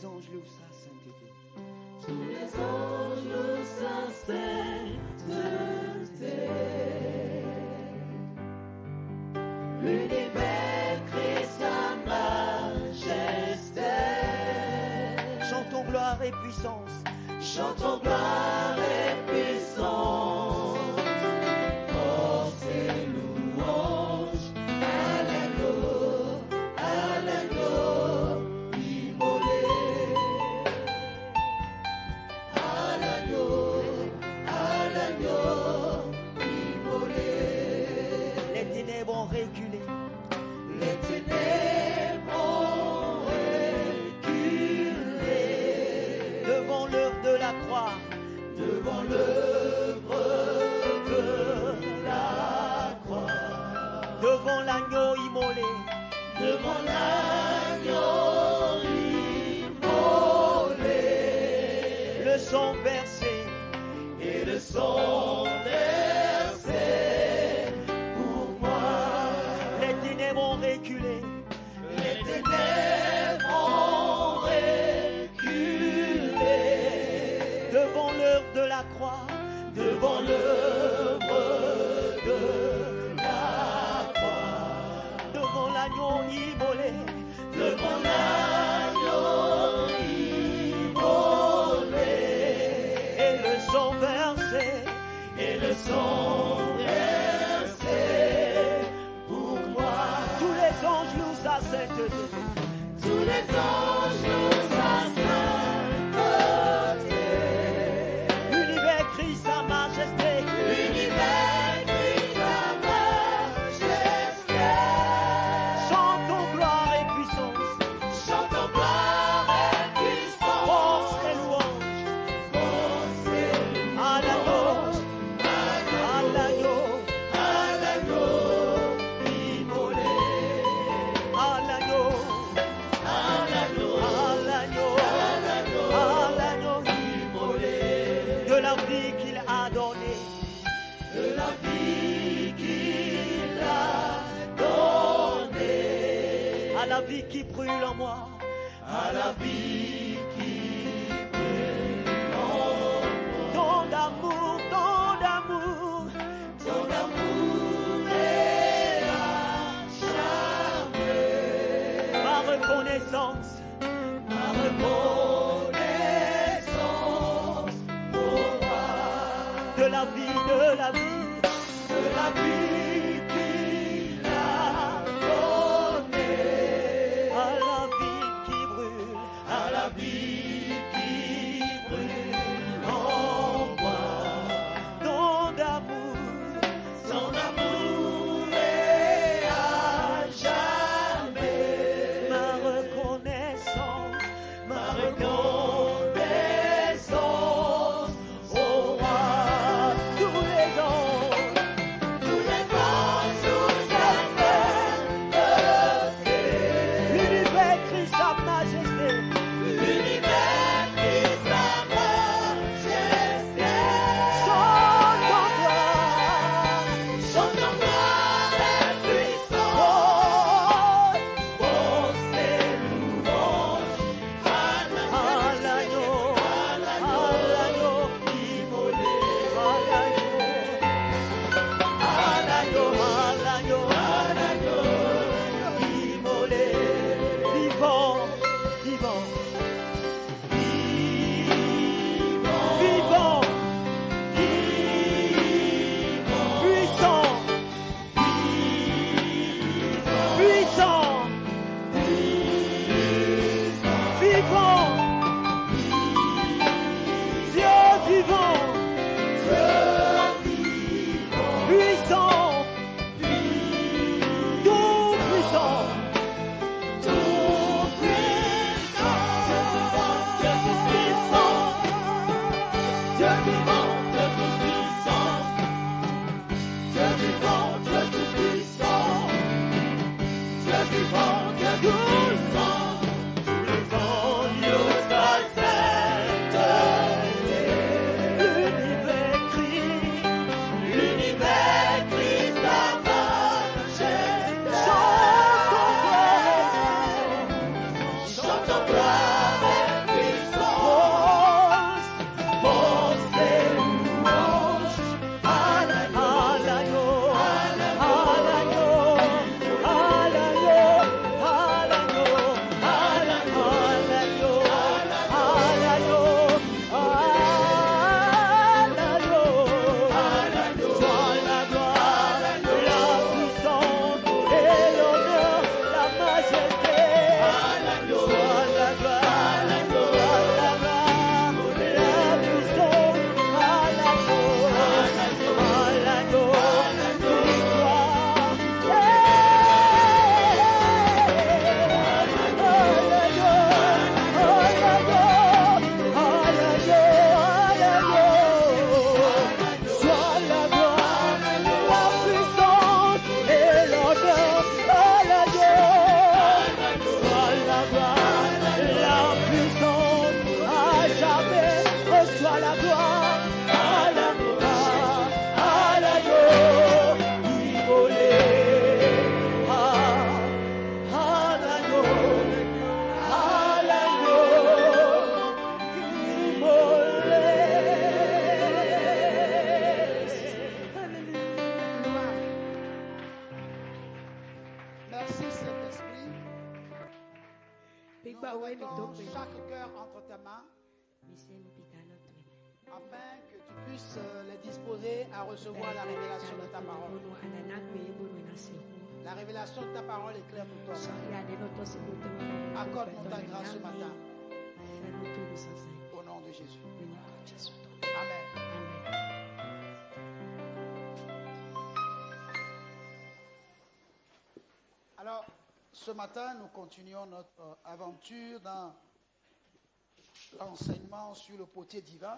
les anges louent sa sainteté. Tous les anges louent sa sainteté. L'univers crie sa majesté. Chantons gloire et puissance. Chantons gloire et puissance. Force et louange à l'agneau immolé. À l'agneau immolé. Les ténèbres ont reculé. Les ténèbres ont reculé. Devant l'œuvre de la croix. Devant l'œuvre de la croix. Devant l'agneau immolé. Devant l'agneau immolé. Le sang versé. Et le sang versé pour moi. Les ténèbres ont reculé. Les ténèbres ont reculé. Devant l'œuvre de la croix. Devant l'œuvre de la croix. Devant l'agneau immolé. Devant l'agneau immolé. Et le sang versé. Et le sang versé pour moi. Tous les anges louent sa sainteté. Tous les anges louent sa sainteté. L'univers crie sa majesté. L'univers crie sa majesté. Chantons gloire et puissance. Chantons gloire et puissance. Force et louange Force et à l'agneau. À l'agneau. à l'agneau immolé. À l'agneau. À l'agneau. À l'agneau. À l'agneau immolé. de la vie qu'il a donnée. De la vie qu'il a donnée. À la vie qui brûle en moi. À la vie qui brûle en moi. Tant d'amour, tant d'amour. Ton amour est acharné. Ma reconnaissance. Ma reconnaissance pour moi. De la vie, de la vie. De la vie qu'il a donnée. À la vie qui brûle. À la vie qui brûle en moi. Tant d'amour. Son amour est à jamais. Ma reconnaissance. Ma reconnaissance au roi. Tous les anges. Tous les anges louent sa sainteté. L'univers crie sa majesté. L'univers crie sa majesté. Chantons gloire. Chantons gloire et puissance. Force et louange à l'agneau. Immolé. À l'agneau. Immolé. Vivant, vivant, Vivant. vivant, puissant, puissant, vivant, Dieu vivant, puissant, tout puissant. Dieu vivant, Dieu tout-puissant. Dieu vivant, Dieu tout-puissant. Dieu vivant, Dieu tout-puissant. Les anges louent sa sainteté. L'univers crie, L'univers crie sa majesté. chantons gloire. Chantons gloire et à la gloire, à la gloire, à l'agneau immolé, à l'agneau immolé. Gloire. Merci Saint-Esprit. Nous remettons chaque cœur entre tes mains afin que tu puisses les disposer à recevoir la révélation de ta parole. La révélation de ta parole est claire pour toi. Accorde-nous ta grâce ce matin. Au nom de Jésus. Amen. Alors, ce matin, nous continuons notre aventure dans l'enseignement sur le potier divin.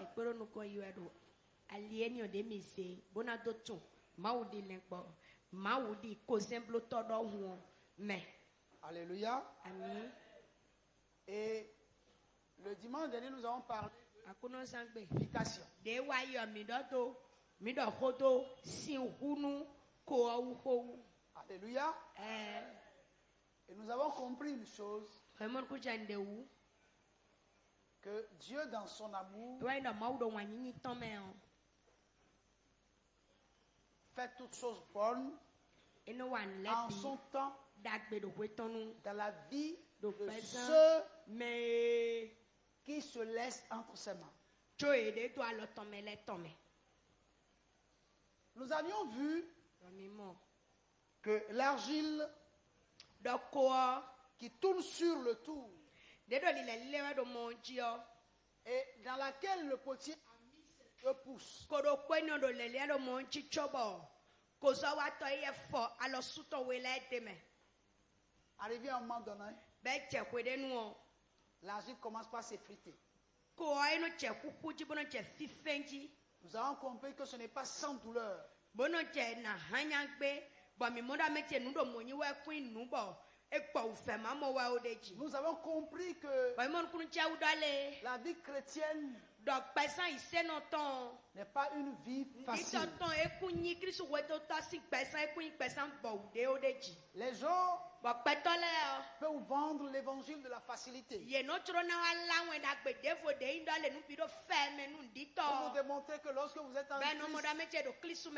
Alléluia. Et le dimanche dernier, nous avons parlé de l'application. Alléluia. Et nous avons compris une chose, que Dieu dans son amour fait toutes choses bonnes en son temps dans la vie de ceux qui se laissent entre ses mains. Nous avions vu que l'argile qui tourne sur le tour et dans laquelle le potier a mis ses 2 pouces. Arrivé à un moment donné, l'argile commence par s'effriter. Nous avons compris que ce n'est pas sans douleur. Nous avons compris que la vie chrétienne n'est pas une vie facile. Les gens peuvent vous vendre l'évangile de la facilité. Pour vous démontrer que lorsque vous êtes en Christ,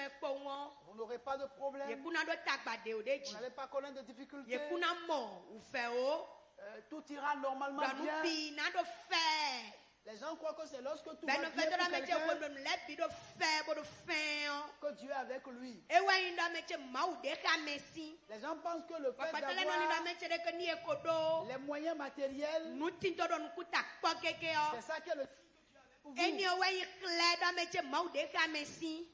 vous n'aurez pas de problème. Vous n'allez pas connaître de difficultés. Tout ira normalement bien. Les gens croient que c'est lorsque tout va bien pour quelqu'un que Dieu est avec lui. Les gens pensent que le fait d'avoir les moyens matériels, c'est ça qui est le signe que Dieu est avec vous.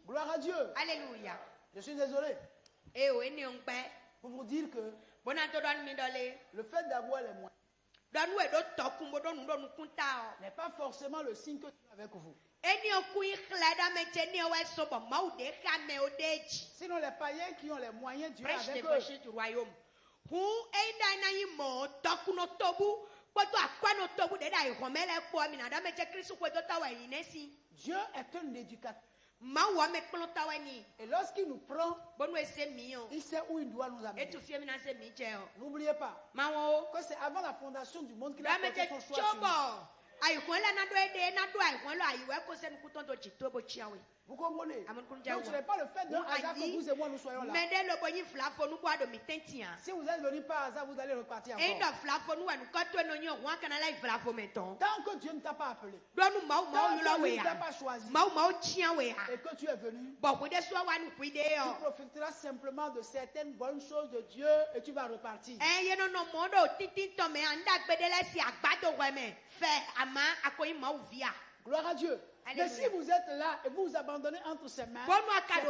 Gloire à Dieu. Alléluia. Je suis désolé pour vous dire que le fait d'avoir les moyens n'est pas forcément le signe que Dieu est avec vous. Sinon les païens qui ont les moyens, Dieu est avec eux. Dieu est un éducateur. Et lorsqu'il nous prend, il sait où il doit nous amener. N'oubliez pas que c'est avant la fondation du monde qu'il a fait son choix sur nous. Vous comprenez? Donc ce n'est pas le fait d'un hasard que vous et moi nous soyons là. Si vous êtes venus par hasard, vous allez repartir encore. Tant que Dieu ne t'a pas appelé, tant que Dieu ne t'a pas choisi, et que tu es venu, tu profiteras simplement de certaines bonnes choses de Dieu et tu vas repartir. Gloire à Dieu. Mais si vous êtes là et vous vous abandonnez entre ses mains, c'est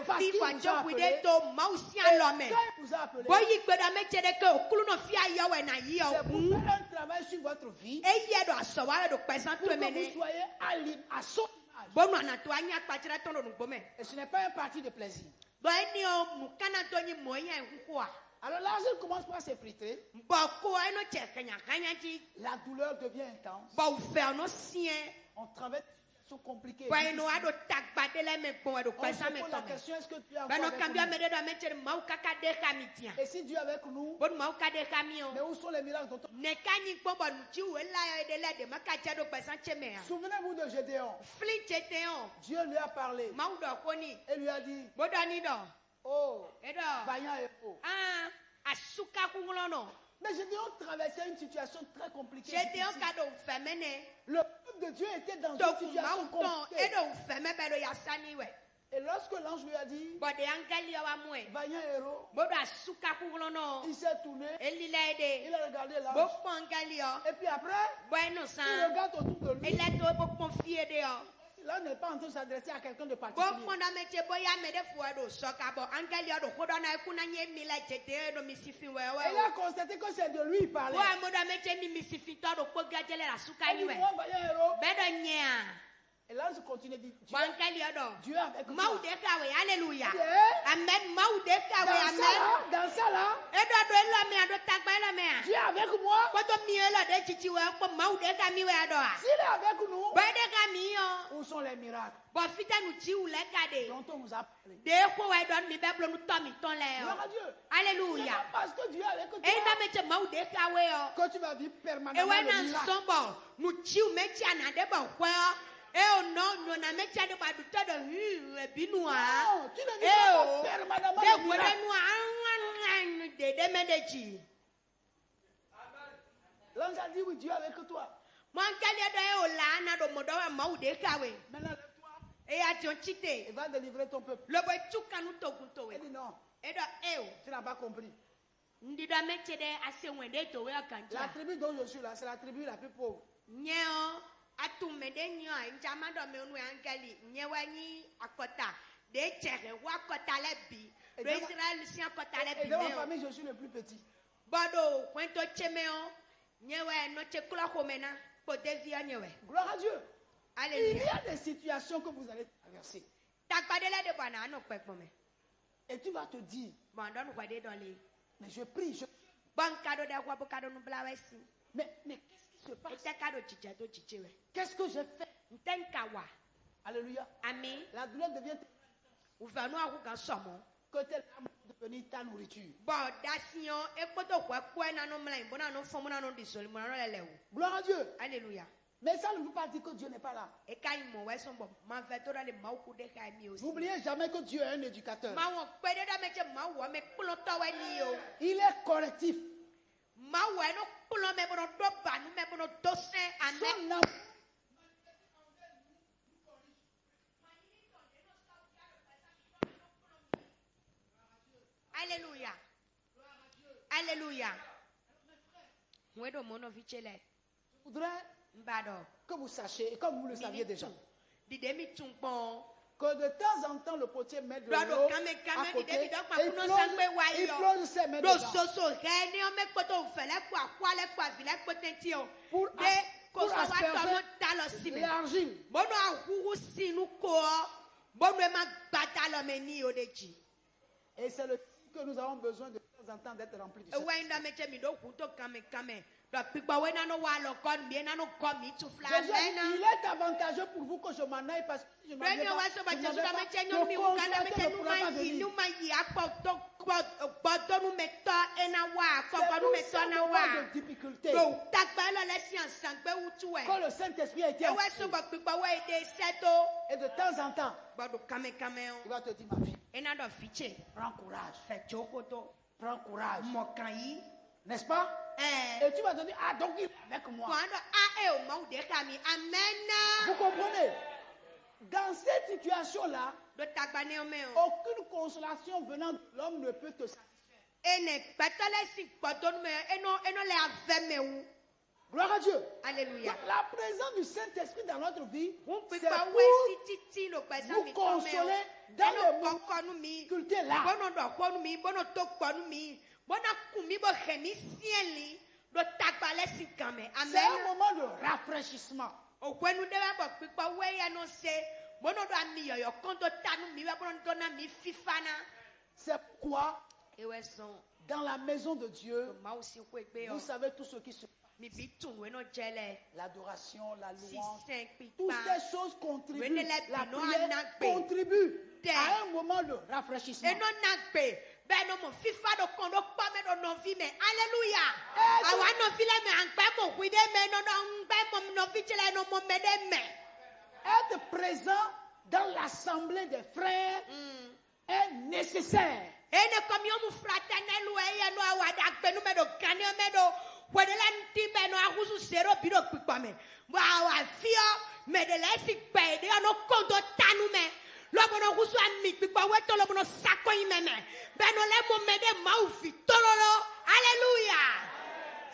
parce qu'il vous a appelé. Et quand il vous a appelé, c'est pour faire un travail sur votre vie, pour que vous soyez à son image. Et ce n'est pas un parti de plaisir. Alors l'argile commence par s'effriter. La douleur devient intense. On traverse sont compliquées. Boy no ado tagbadele me bon ado On pesa se me pose la tome. question, est-ce que tu es encore Bano avec kambia nous? me de me chere mau kaka de kamitia. Et si Dieu est avec nous, Bon mau ka de kamio. mais où sont les miracles dont on... Ne kanyi kpo bon ti we la de la de maka cha do pesa cheme. Souvenez-vous de Gédéon. Flint cheteon. Dieu lui a parlé Mau do koni. et lui a dit, Bodani do. oh, Edo. vaillant héros. Ah, asuka kungulono. Mais Gédéon traversait une situation très compliquée. Cheteon difficile. ka do femene. Le peuple de Dieu était dans Donc une situation mau ton compliquée. edo feme be do yasani we. Et lorsque l'ange lui a dit, Bode angali wa mwe. vaillant héros, Bodo asuka kungulono. il s'est tourné, Elila il ede. a regardé l'ange. Bokpo angali yo. Et puis après, Bueno il san. regarde autour de lui. Ele to bokpo fie de yo. Là, on n'est pas en train de s'adresser à quelqu'un de particulier. Bokpo na meche boya me de fo do soka bo angali yo do kodo na kuna nye mi la chete do misifi we Et il we. a constaté que c'est de lui il parlait. Bo amoda meche mi misifi to do ko gajele la suka Il ni dit, we. moi, vaillant héros. Bedo nyea. Et l'ange continue, dit, Bo angali yo do. Dieu est avec Mau toi. de ka we hallelujah. Yeah. Amen. Mau de ka we amen. Dans ça là, Edo do elo me ado tagba elo me. Dieu est avec moi. Koto mi elo de chichi we ko mau de ka mi we ado a. S'il est avec nous, Bo de ka mi yo. où sont les miracles Bo fita nu chi u le ka de. dont on nous a parlé? De ko we don mi be blo nu to mi ton le yo. Gloire à Dieu. C'est Hallelujah. pas parce que Dieu est avec toi E na me che mau de ka we yo. que tu vas vivre E permanemment we le na miracle. sombo nu chi u me chi ana de bo kwe yo. E o no na me chi de ba du to do e binu a. Non, tu ne E vivras o. pas permanemment De le gwere miracle. nu a de me de chi. L'ange a dit, oui, Dieu est avec toi. Mo angali do e o la na do mo do wa mau de ka we. Maintenant, lève-toi E ya tion chite. et va délivrer ton peuple. Lo bo chuka nu to gunto we. Il dit, non, E do e o. tu n'as pas compris. Ndi do me che de ase wende to we La akanja. tribu dont je suis là, c'est la tribu la plus pauvre. Nyeo atume de nyo njama do me onu angali nyewa ni akota de chere wa akota le bi Et do dans ma- Israel si akota le Et bi dans ma me famille, je suis le plus petit. bodo kwento chemeo nyewa no che kula komena po devia nyewe Gloire à Dieu. Il y hallelujah a des situations que vous allez traverser. takpadele de bwana no pekpome Et tu vas te dire, bondo no kwade do le mais je prie, bankado de kwa bokado no blawesi mais qu'est-ce qui se passe? etekado chicha to chichewe Qu'est-ce que j'ai fait? ntenkawa Alléluia. ami La douleur devient uvanu akuga somo que tes larmes vont devenir ta nourriture. bon dasion ekpoto kwa kwa na no mla mbona no fomu na no disoli mo na lele wo Gloire à Dieu. hallelujah Mais ça ne veut pas dire que Dieu n'est pas là. e kai mo we so bo ma fe to le ma ku de kai mi o si N'oubliez jamais que Dieu est un éducateur. ma wo pe de da me che ma wo me kulo to we ni o Il est correctif. ma wo no kulo me bono do ba nu me bono do se amen Son amour hallelujah hallelujah we do mono vichele voudrait mbado que vous sachiez, et comme vous le saviez déjà, di de mi tun pon que de temps en temps, le potier met de Brado l'eau kame à kame di côté de et bi do pa il kuno sangbe wa plonge, il yo plonge ses mains do dedans soso he ni o me kpoto fele kwa kwa le kwa vile potenti o pour, de ko so wa to mo asperger ta lo si me l'argile. bono ahuhu sinu ko bono e ma gbata lo me ni o de ji Et c'est le que nous avons besoin de temps en temps d'être remplis du e wa inda me che mi do ku to kame kame do pigba we na no wa lo kon mi na no kom mi tu fla Jésus a dit, na il est avantageux pour vous que je m'en aille parce que si je m'en vais Renyo wa pas, so ba je che n'en so vais da me pas, che le nyo mi u kana me che consolateur ne nu pourra ma pas yi venir. nu ma yi akpo to gbodo nu me to ena wa C'est akpo nu pour me ce to na moment wa de difficulté do tagba lo le si ansan gbe wutu we que le Saint-Esprit a été e wa actif. so ba pigba we de seto Et de temps en temps, bodo kame kame o il va te dire, ma fille, ena do fiche prends courage, fe chokoto prends courage. mo kan yi N'est-ce pas? Et tu vas te dire, ah donc il est avec moi. Kwando a e o ma u de kami amen Vous comprenez? Dans cette situation-là, do tagba ne o me o aucune consolation venant de l'homme ne peut te satisfaire. ene patale si gbodo nu me eno le ave me wu Gloire à Dieu. hallelujah Donc, la présence du Saint-Esprit dans notre vie, un c'est pigba pour we si titi no pesa vous mi to me o consoler dans eno les koko nu mi difficultés là. bono do ko nu mi bono to ko nu mi bono ku mi bo khemi sienli do tagba le si kame C'est un amen moment de rafraîchissement. o kwenu de ba bo pigba we ya no se bono do ami yoyo konto tanu mi wa bono do na mi fifana C'est pourquoi, e we son dans la maison de Dieu, ma o si ko egbe o vous savez tout ce qui se passe. L'adoration, la louange, toutes toutes ces choses contribuent. La prière contribue à un moment de rafraîchissement. Être présent dans l'assemblée des frères est nécessaire.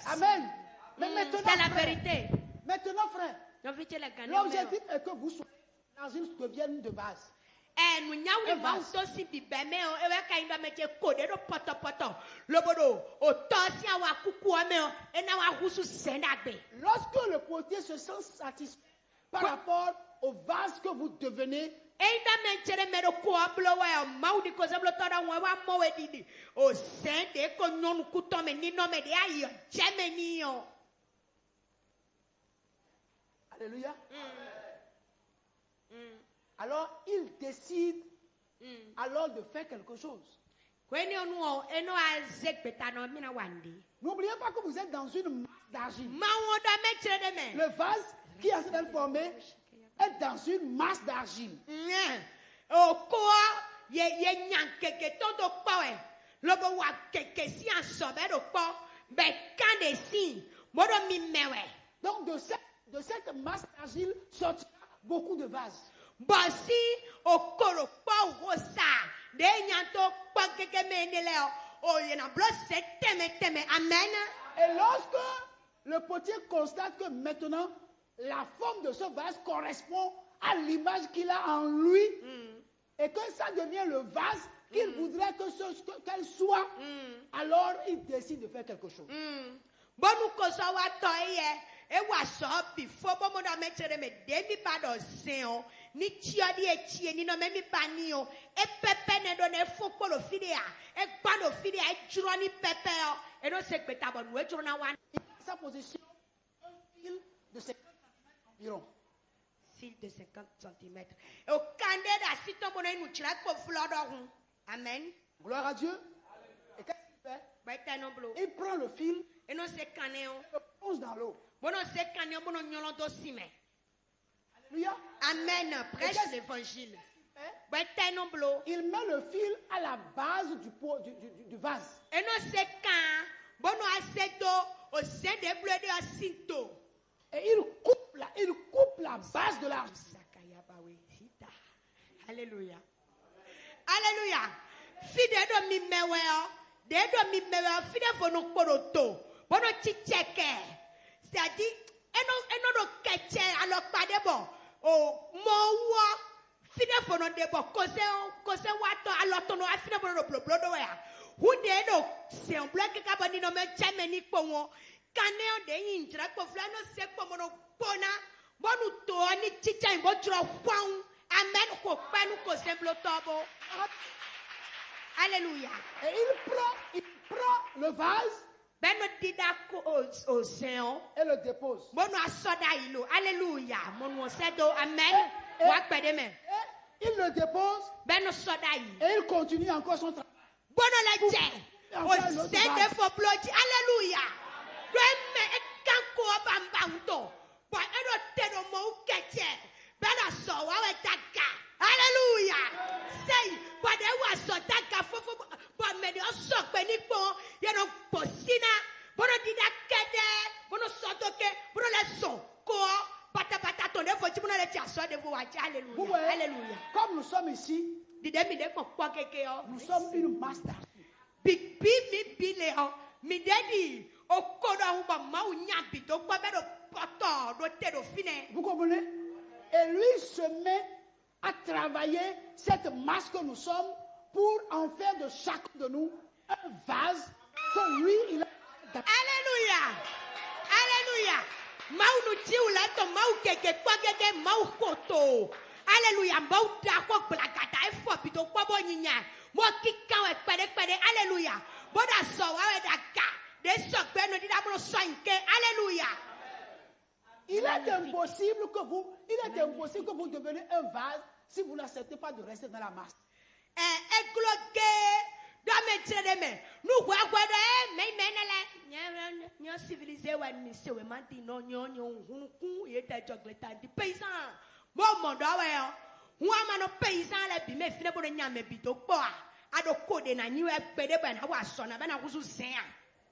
Amen. Mais maintenant, c'est la vérité. Maintenant, frère, l'objectif est que vous soyez dans une devienne de base. Lorsque le potier se sent satisfait par rapport au vase que vous devenez, alléluia. Alors il décide alors de faire quelque chose. N'oubliez pas que vous êtes dans une masse d'argile. Le vase qui est en train de former est dans une masse d'argile. Donc de cette masse d'argile sortira beaucoup de vases. Et lorsque le potier constate que maintenant la forme de ce vase correspond à l'image qu'il a en lui, et que ça devient le vase qu'il voudrait qu'elle soit, alors il décide de faire quelque chose. Sa position, un fil de 50 cm environ. Fil de 50 cm. Amen. Gloire à Dieu. Et qu'est-ce qu'il fait? Il prend le fil et le plonge dans l'eau. Alléluia. Amen. Prêche l'évangile. Il met le fil à la base du vase. Et il coupe la base de l'argile. Alléluia. Alléluia. Fide mi mewe. Dedo mi mewe. Fide fono koroto. Bono chicheke. C'est-à-dire, eno do keche alors pas de bon. Oh, mo fide fono de bon. Kose wato alors tono afide fono do blodo ya. Hu de do se on bloque kabani no me chame ni ponwo. Kaneo de intra ko flano se ko mono pona. Bonu to ni chicha imbo tro kwang. Amen. Ko panu ko semblo tobo. Alléluia. Et il prend le vase. Beno didako au Seigneur. Et le dépose. Bono asoda ilo. Alléluia. Mono sedo. Amen. Il le dépose. Beno soda ilo. Et il continue encore son travail. Bono la je. Au sende for blood. Alléluia. Reme ekanko bambauto. Bo eno tedo mo keche. Beno so wa wetaka. Alléluia. Say, but there was so that but me the so penipo, you know, posina, bono dida kede, bono sotoke, bono le so, ko, pata ton de foti bono le tia so de vous. Alléluia. Alléluia. Comme nous sommes ici, nous sommes une master. Big mi bileo, mi dedi, o koda uba mau nyabi do kwabero poto do tedo fine. Vous comprenez? Et lui se met à travailler cette masse que nous sommes pour en faire de chacun de nous un vase que lui, il a. Alléluia! Alléluia! Mau nu tiula to mau keke kwa keke mau koto. Alléluia! Mau da kwa blagada e fo bito kwa bo nyinya. Mo kika we pede. Alléluia! Boda so wa we da ka. Alléluia. Il est impossible que vous deveniez un vase si vous n'acceptez pas de rester dans la masse.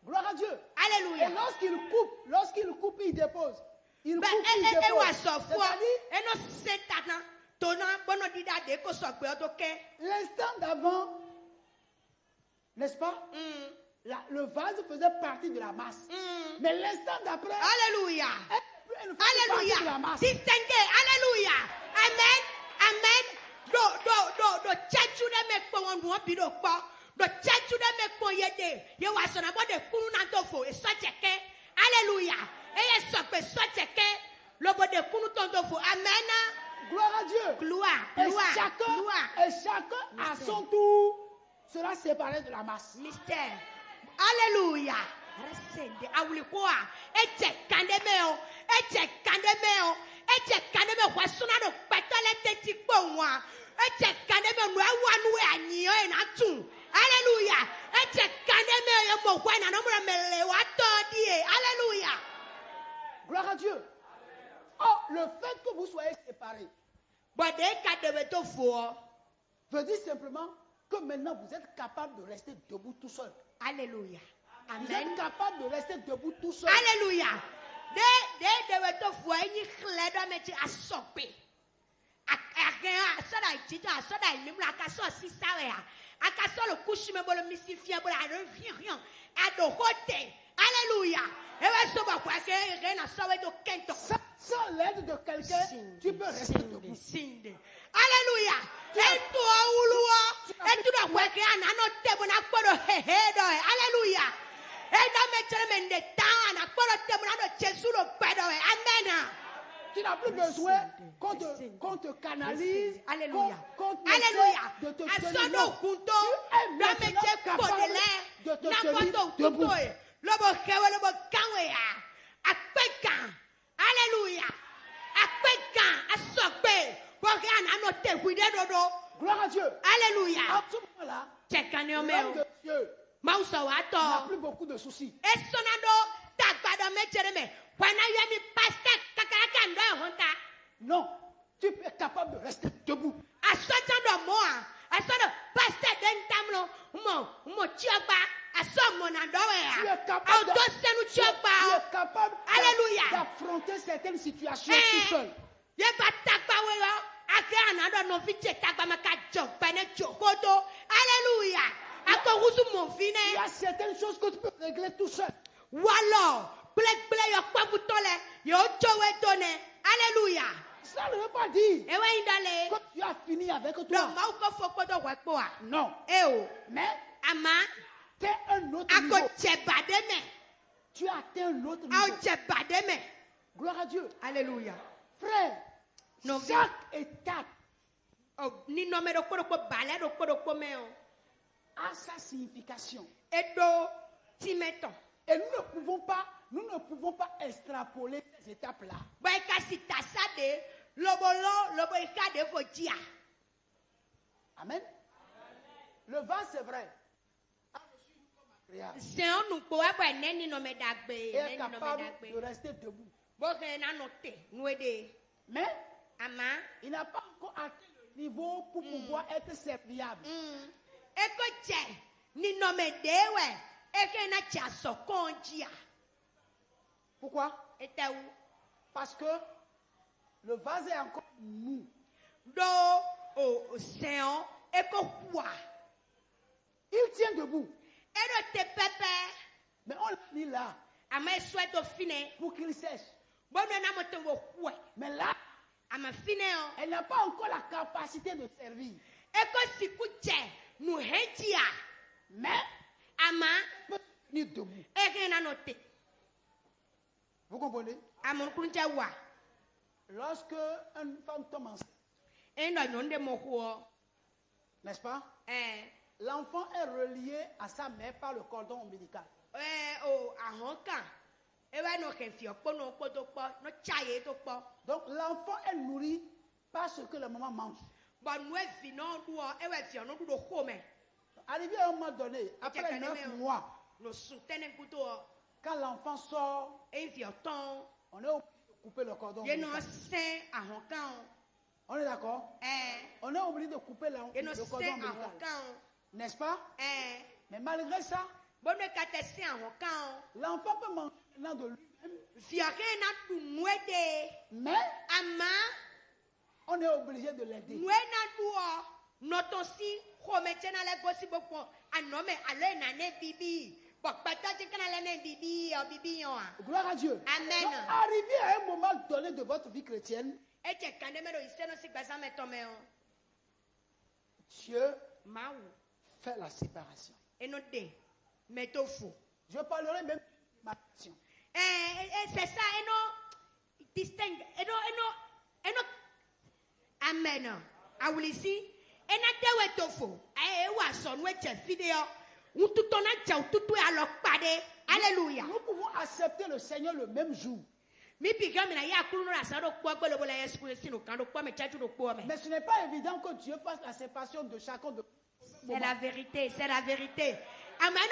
Gloire à Dieu. Alléluia. Et lorsqu'il coupe, il dépose. Il coupe, il dépose. L'instant d'avant, n'est-ce pas? Le vase faisait partie de la masse. Mais l'instant d'après, Alléluia. Elle ne faisait pas partie de la masse. Distingué. Alléluia. Amen. Amen. Do chachu de me ko won bi do po. Do chachu de me ko yede. Ye wa so na bo de kunu na to fo e so cheke. Alléluia. Et ye so pe so cheke. Lo bo de kunu to to fo. Amen. Gloire à Dieu. Gloire. Et chacun à son tour sera séparé de la masse. Mystère. Alléluia. Resende awulikoa. Eche kandemeo. Eche kandemeo. Eche kandemeo kwa suna do petale teti kwa. Eche kandemeo no awanu anyo e na tu. Alléluia. Eche kandemeo yo mo kwa na no mele wa to die. Alléluia. Gloire à Dieu. Oh, le fait que vous soyez séparés veut dire simplement que maintenant vous êtes capable de rester debout tout seul. Alléluia. Amen. Vous êtes capable de rester debout tout seul. Alléluia. De foi ni khledo mechi asope. Asada jito asada nimla akaso sisawe ya. Akaso lo kushime bolo misifia bolo rien. Adohote. Alléluia. Sans l'aide de quelqu'un, tu peux rester debout. Alléluia. Et toi, et tu dois work and not table and photo head. Alléluia. Et dans mes children, the town, a photo table and Jesus of better. Amen. Tu n'as plus besoin qu'on te canalise. Alléluia. Alléluia. De te tenir. Tu es maintenant capable de te tenir debout. Lobo kewe lobo kanwe ya. Akpeka. Alléluia. Akpeka asokpe. Bogana no te wide dodo. Gloire à Dieu. Alléluia. À ce moment-là, l'homme de Dieu n'a plus beaucoup de soucis. Esonado tagbado mechereme. Wana yemi pastor kakaraka ndo honta. Non, tu es capable de rester debout. Asotando moa. Asodo pastor dentamlo. Mo chiogba. Tu es capable d'affronter certaines situations tout seul. Il y a certaines choses que tu peux régler tout seul. Alléluia. Ça ne veut pas dire que tu as fini avec toi. Non. Mais tu es un autre niveau. Tu as atteint un autre niveau. Gloire à Dieu. Alléluia. Frère, chaque étape a sa signification. Et nous ne pouvons pas extrapoler ces étapes-là. Amen. Le vase, c'est vrai. C'est un nouveau et est capable de rester debout. Mais il n'a pas encore atteint le niveau pour pouvoir être serviable. Pourquoi? Parce que le vase est encore mou. Il tient debout. Mais on l'a mis là pour qu'il sèche. Mais là, elle n'a pas encore la capacité de servir. Mais elle peut tenir debout. Vous comprenez? Lorsque une femme tombe enceinte, n'est-ce pas? L'enfant est relié à sa mère par le cordon ombilical. Donc l'enfant est nourri par ce que la maman mange. Arrivé à un moment donné, après 9 mois, quand l'enfant sort, on est obligé de couper le cordon. On est d'accord? On est obligé de couper le cordon ombilical. N'est-ce pas? Mais malgré ça, l'enfant peut manger maintenant de lui-même. Mais on est obligé de l'aider. Gloire à Dieu. Amen. Donc, arrivé à un moment donné de votre vie chrétienne, Dieu fait la séparation. Je parlerai même de ma passion. C'est ça, distingue. Amen. I will see. Alléluia. Nous pouvons accepter le Seigneur le même jour. Mais ce n'est pas évident que Dieu fasse la séparation de chacun de nous. C'est la vérité, c'est la vérité. Amen.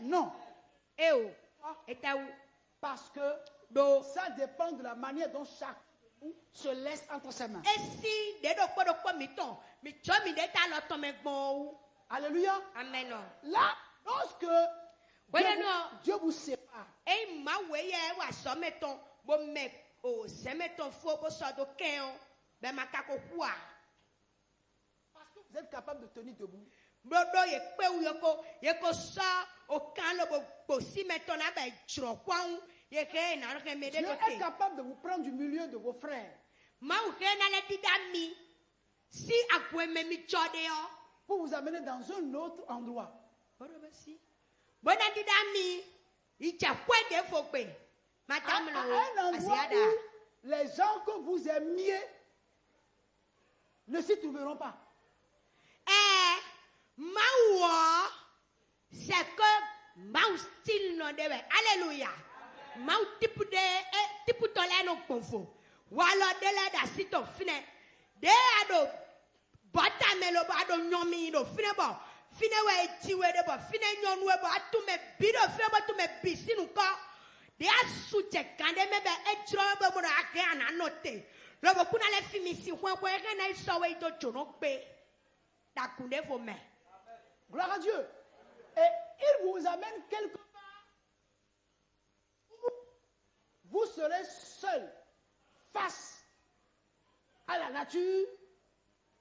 Non. Parce que ça dépend de la manière dont chacun se laisse entre ses mains. Alléluia. Amen. Là, lorsque Dieu vous sépare, parce que vous êtes capable de tenir debout. Dieu est capable de vous prendre du milieu de vos frères pour vous amener dans un autre endroit. À un endroit où les gens que vous aimiez ne s'y trouveront pas. C'est que Mao style non dewe. Alléluia. Mao tipu tole no konfo. Wala dele da sito fine. De ado bata melo ado nyomi do fine bo. Fine we tiwe de bo. Fine nyonu we bo atume bido fine bo tume bisinu ko. De asute kande mebe etro bo mo ake ana note. Lobo kuna le fimisi kwa eke na iso we do jono pe. Da kunde fo me. Gloire à Dieu. Et il vous amène quelque part où vous serez seul face à la nature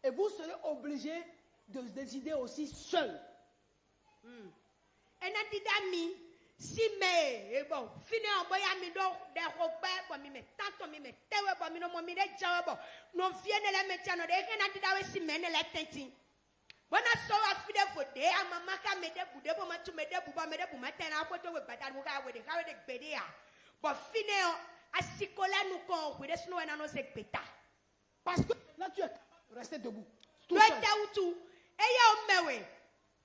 et vous serez obligé de décider aussi seul. Et n'a si mais bon fini en boya mi do de robe bo mi me tanto mi me tewe bo mi no mo mi de jawe bo no viene le metiano de ke na didawe si mene le tenti. Bona so afide for de amama ka me de bude bo ma tu me de buba me de bu matin na apoto we bata mu ka we de gbede a bo fine asikola nu kon we de sno na no se peta parce que là tu es capable de rester debout tout seul tu e ya o mewe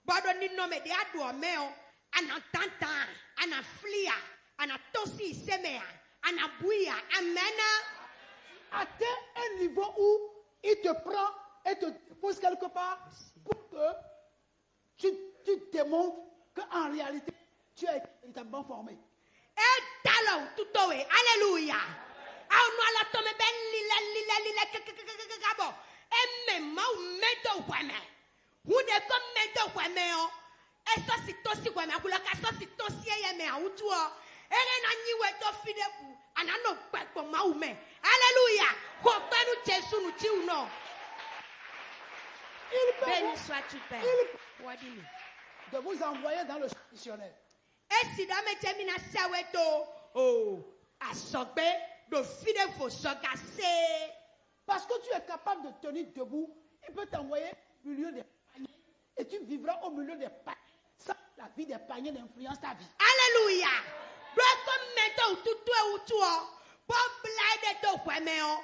bodo ni no me de adu o me o ana tanta ana flia ana tosi semea ana buia amena atteint un niveau où il te prend et te pose quelque part pour que tu démontres qu'en réalité, tu es véritablement formé. Alléluia. Béni sois-tu, Père. De vous envoyer dans le missionnaire. Et si dans mes termina saweto, à sobe, de fide faut s'agacer. Parce que tu es capable de tenir debout, il peut t'envoyer au milieu des paniers et tu vivras au milieu des paniers. Ça, la vie des paniers n'influence ta vie. Alléluia. Comme maintenant, tout ou tout, pour blague de ton poiméon,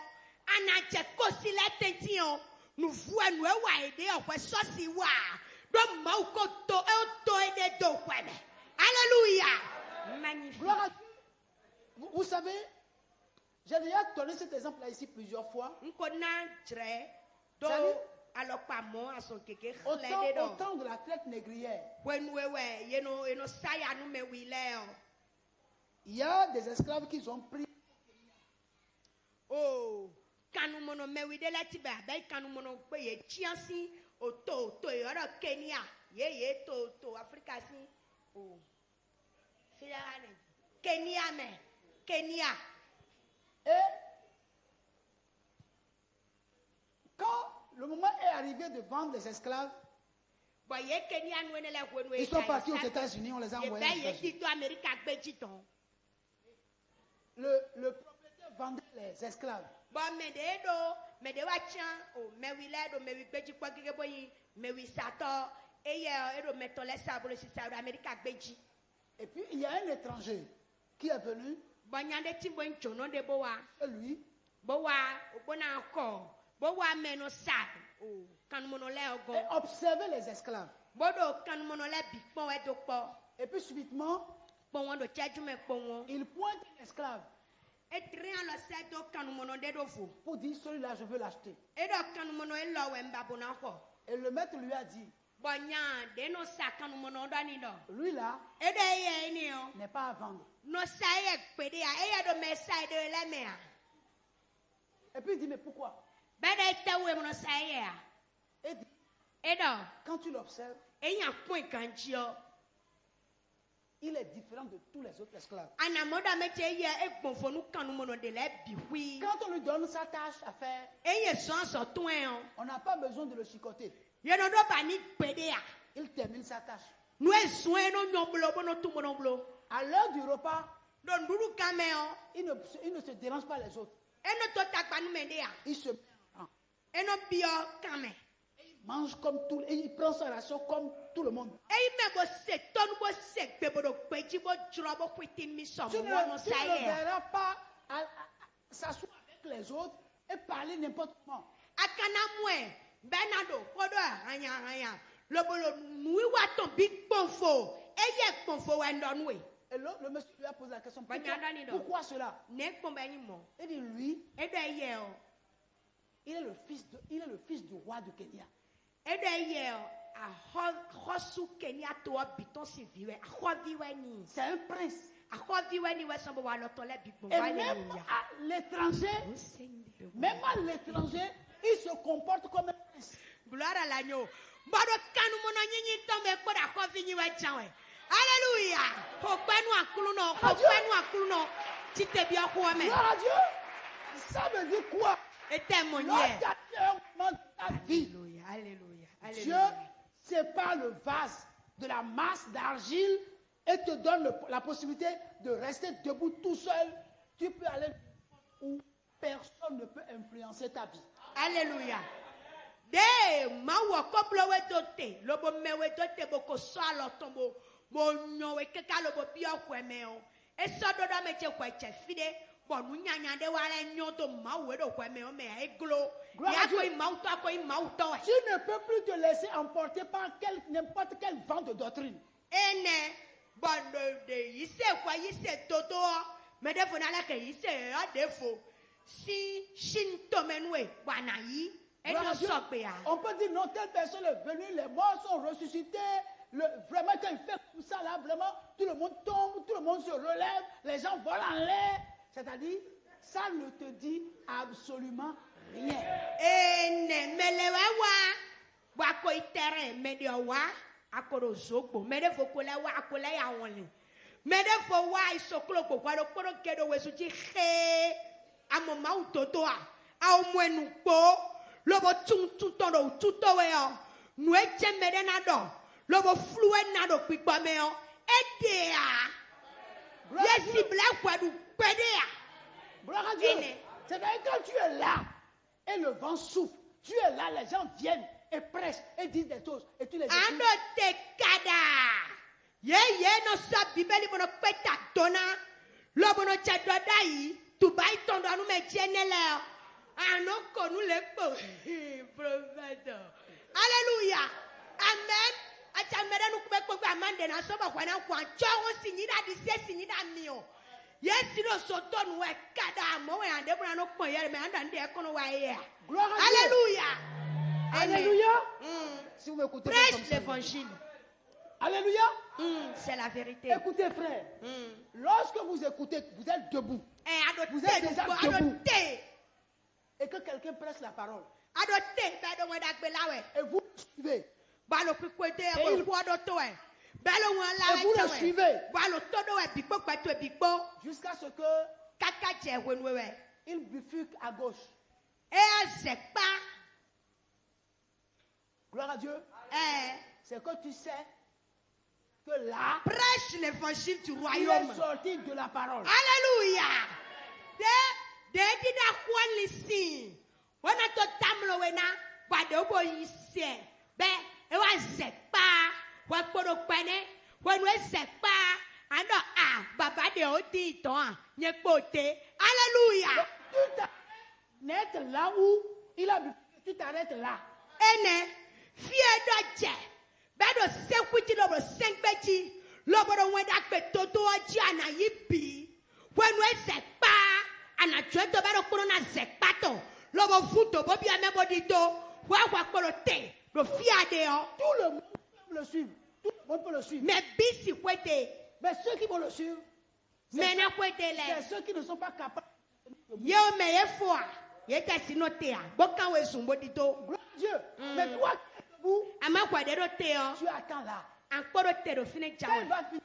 anache kosi la tension. nous voyons nous aider en quoi ça si wa donc maukoto auto aider do quoi. Alléluia. Magnifique. Gloire à Dieu. Vous savez, j'ai déjà donné cet exemple là ici plusieurs fois. Au temps de la traite négrière, il y a des esclaves qui sont pris. Oh, kanu mono mewide lati ba kanu mono pe ye chiansi o to yoro Kenya ye to Africa si oh filane Kenya et quand le moment est arrivé de vendre les esclaves, ils sont partis aux États-Unis, on les a envoyés aux États-Unis. Le propriétaire vendait les esclaves. Et puis il y a un étranger qui est venu. Et lui, et observer les esclaves. Et puis subitement, il pointe l'esclave pour dire celui-là je veux l'acheter. Et le maître lui a dit, lui là n'est pas à vendre. Et puis il dit mais pourquoi? Et dit, quand tu l'observes, il est différent de tous les autres esclaves. Quand on lui donne sa tâche à faire, on n'a pas besoin de le chicoter. Il termine sa tâche. À l'heure du repas, il ne se dérange pas les autres. Il se mange comme tout, et il prend sa ration comme tout le monde. Tu ne verras pas s'asseoir avec les autres et parler n'importe comment. Et le monsieur lui a posé la question, pourquoi cela? Il dit lui, il est le fils du roi de Kenya. C'est un prince. Et même à l'étranger, il se comporte comme un prince. Gloire à l'agneau. Alléluia. Gloire à Dieu. Ça veut dire quoi? Lorsqu'il y a un moment de ta vie, Dieu sépare le vase de la masse d'argile et te donne la possibilité de rester debout tout seul. Tu peux aller où personne ne peut influencer ta vie. Alléluia. De mawo koplo we dote lobo mewe dote boko so alotombo mo nyowe keka lobo bi okweme o eso dodo meche kweche fide bonu nyanya de wale nyodo mawe do kweme o me eglo ya ko imauto ko imauto. Tu ne peux plus te laisser emporter par n'importe quel vent de doctrine. Ene bondo de yise kwa yise toto me defo na la ke yise a defo si shinto menwe bwana yi. On peut dire non, telle personne est venue, les morts sont ressuscités. Vraiment, quand il fait comme ça, là, vraiment, tout le monde tombe, tout le monde se relève, les gens volent en l'air. C'est-à-dire, ça ne te dit absolument rien. Lobo tuntoro tutoweo nueche medenado lobo fluenado pipameo edea yesi blakwadu pedea. C'est-à-dire quand tu es là et le vent souffle, tu es là, les gens viennent et prêchent et disent des choses et tu les écoutes. Ando te kada ye no sa bibeli bono peta dona lobo no chadodai tu bai tondo anu me chenele Alléluia. Amen. Achamera nous pouvons pas amender na soba kwa na kwa chongo sinyida dise sinyida mio. Yes no soto no e kada mo we ande bra no pon yere me anda nde ekono wa ye. Alléluia. Alléluia. Si vous m'écoutez prêche l'évangile. Alléluia. C'est la vérité. Écoutez frère. Lorsque vous écoutez, vous êtes debout. Vous êtes déjà debout. Et que quelqu'un presse la parole. Et vous suivez. Et vous le suivez. Jusqu'à ce que il bifurque à gauche. Gloire à Dieu. C'est que tu sais que là, prêche l'évangile du il royaume. est sorti de la parole. Alléluia. De dida kwalisi. Wana to tamlo wena ba de obo yise. Be e wa zepa wa kporo pene. When we zepa ando baba de oti ton nye pote. Alléluia. Tu t'arrêtes là où il a bifurqué. Tu t'arrêtes là. Ene fie do je. Be do sekwiti do bro senkbeji. Loboro weda pe toto oji ana yibi. When we zepa ana chueto bero corona zepato. Lobo futo bobi amebodito. Wa korote. Lo fiadeo. Tout le monde peut le suivre. Tout le monde peut le suivre. Mais bisi kwete. Mais ceux qui vont le suivre, Mais kwete c'est le. ceux qui ne sont pas capables. Yo me yefoa. Yete sinotea. Boka we sumbodito. Gloire à Dieu. Mais toi, qui es debout, Ama kwa dero teo. tu attends là. Ankoro tero fine Quand il jawe. va finir,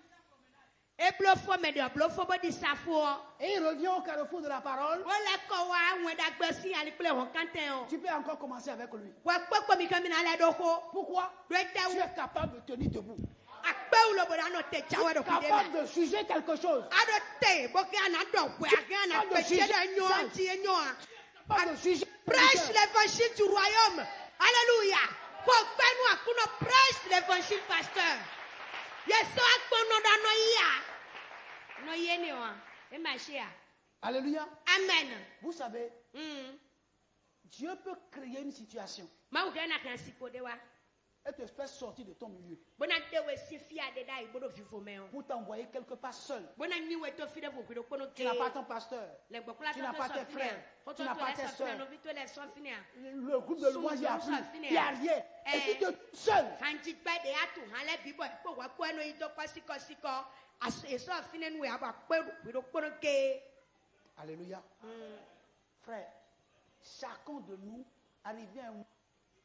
E blofo me de blofo bodi safo. et il revient au carrefour de la parole, Wole ko wa weda gbesi ali ple won kanteo. tu peux encore commencer avec lui. Wa kpekpo mi kamina le doko. Pourquoi? Tu Rete es capable de tenir debout. akpe ulo boda no te Tu jawe es do kideme. capable de juger quelque chose. Adote boke anado we agana peche de nyoa ti nyoa. Capable de juger. Prêche l'évangile du royaume. Alléluia. Faut que nous akuno prêche l'évangile pasteur. Yeso akpono da no ya. No yene wa. E ma shia. Alléluia. Amen. Vous savez, Dieu peut créer une situation Ma ugana kan sikode wa. et te faire sortir de ton milieu Bona te we sifia de dai bodo vivre meo. pour t'envoyer quelque part seul. Bona ni we to fide vo kudo kono Tu n'as pas ton pasteur. Le bokula Tu n'as pas tes frères. Tu n'as pas tes soeurs. No vito le son finia. Le groupe de louange, il n'y a plus. Il n'y a rien. Et tu te seul. Hanji gbe de atu hale bibo po wa ko no ito pasiko siko. As eso fine nu ya ba pe kudo kono ke. Alléluia. Frère, chacun de nous arrive à un moment.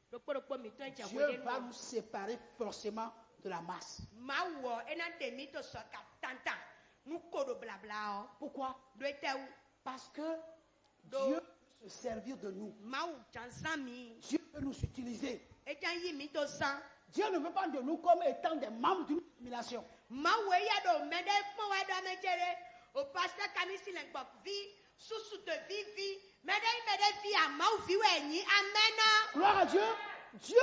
Dieu va nous séparer forcément de la masse. Pourquoi? Parce que Dieu veut se servir de nous. Dieu veut nous utiliser. Dieu ne veut pas de nous comme étant des membres d'une domination. Gloire à Dieu. Dieu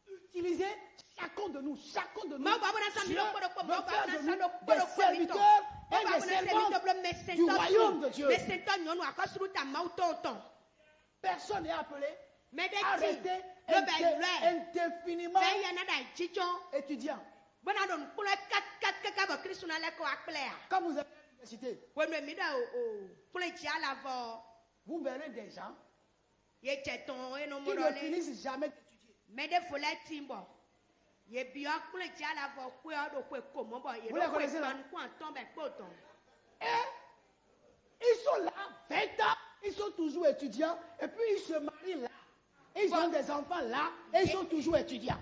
veut utiliser chacun de nous. Chacun de nous. Dieu veut faire de nous des serviteurs et des servantes du royaume de Dieu. Personne n'est appelé à rester indéfiniment étudiant. Quand vous êtes à l'université, vous verrez des gens qui ne finissent jamais d'étudier. Vous les connaissez là? Et ils sont là, 20 ans, ils sont toujours étudiants, et puis ils se marient là. Ils ont des enfants là, et ils sont toujours étudiants.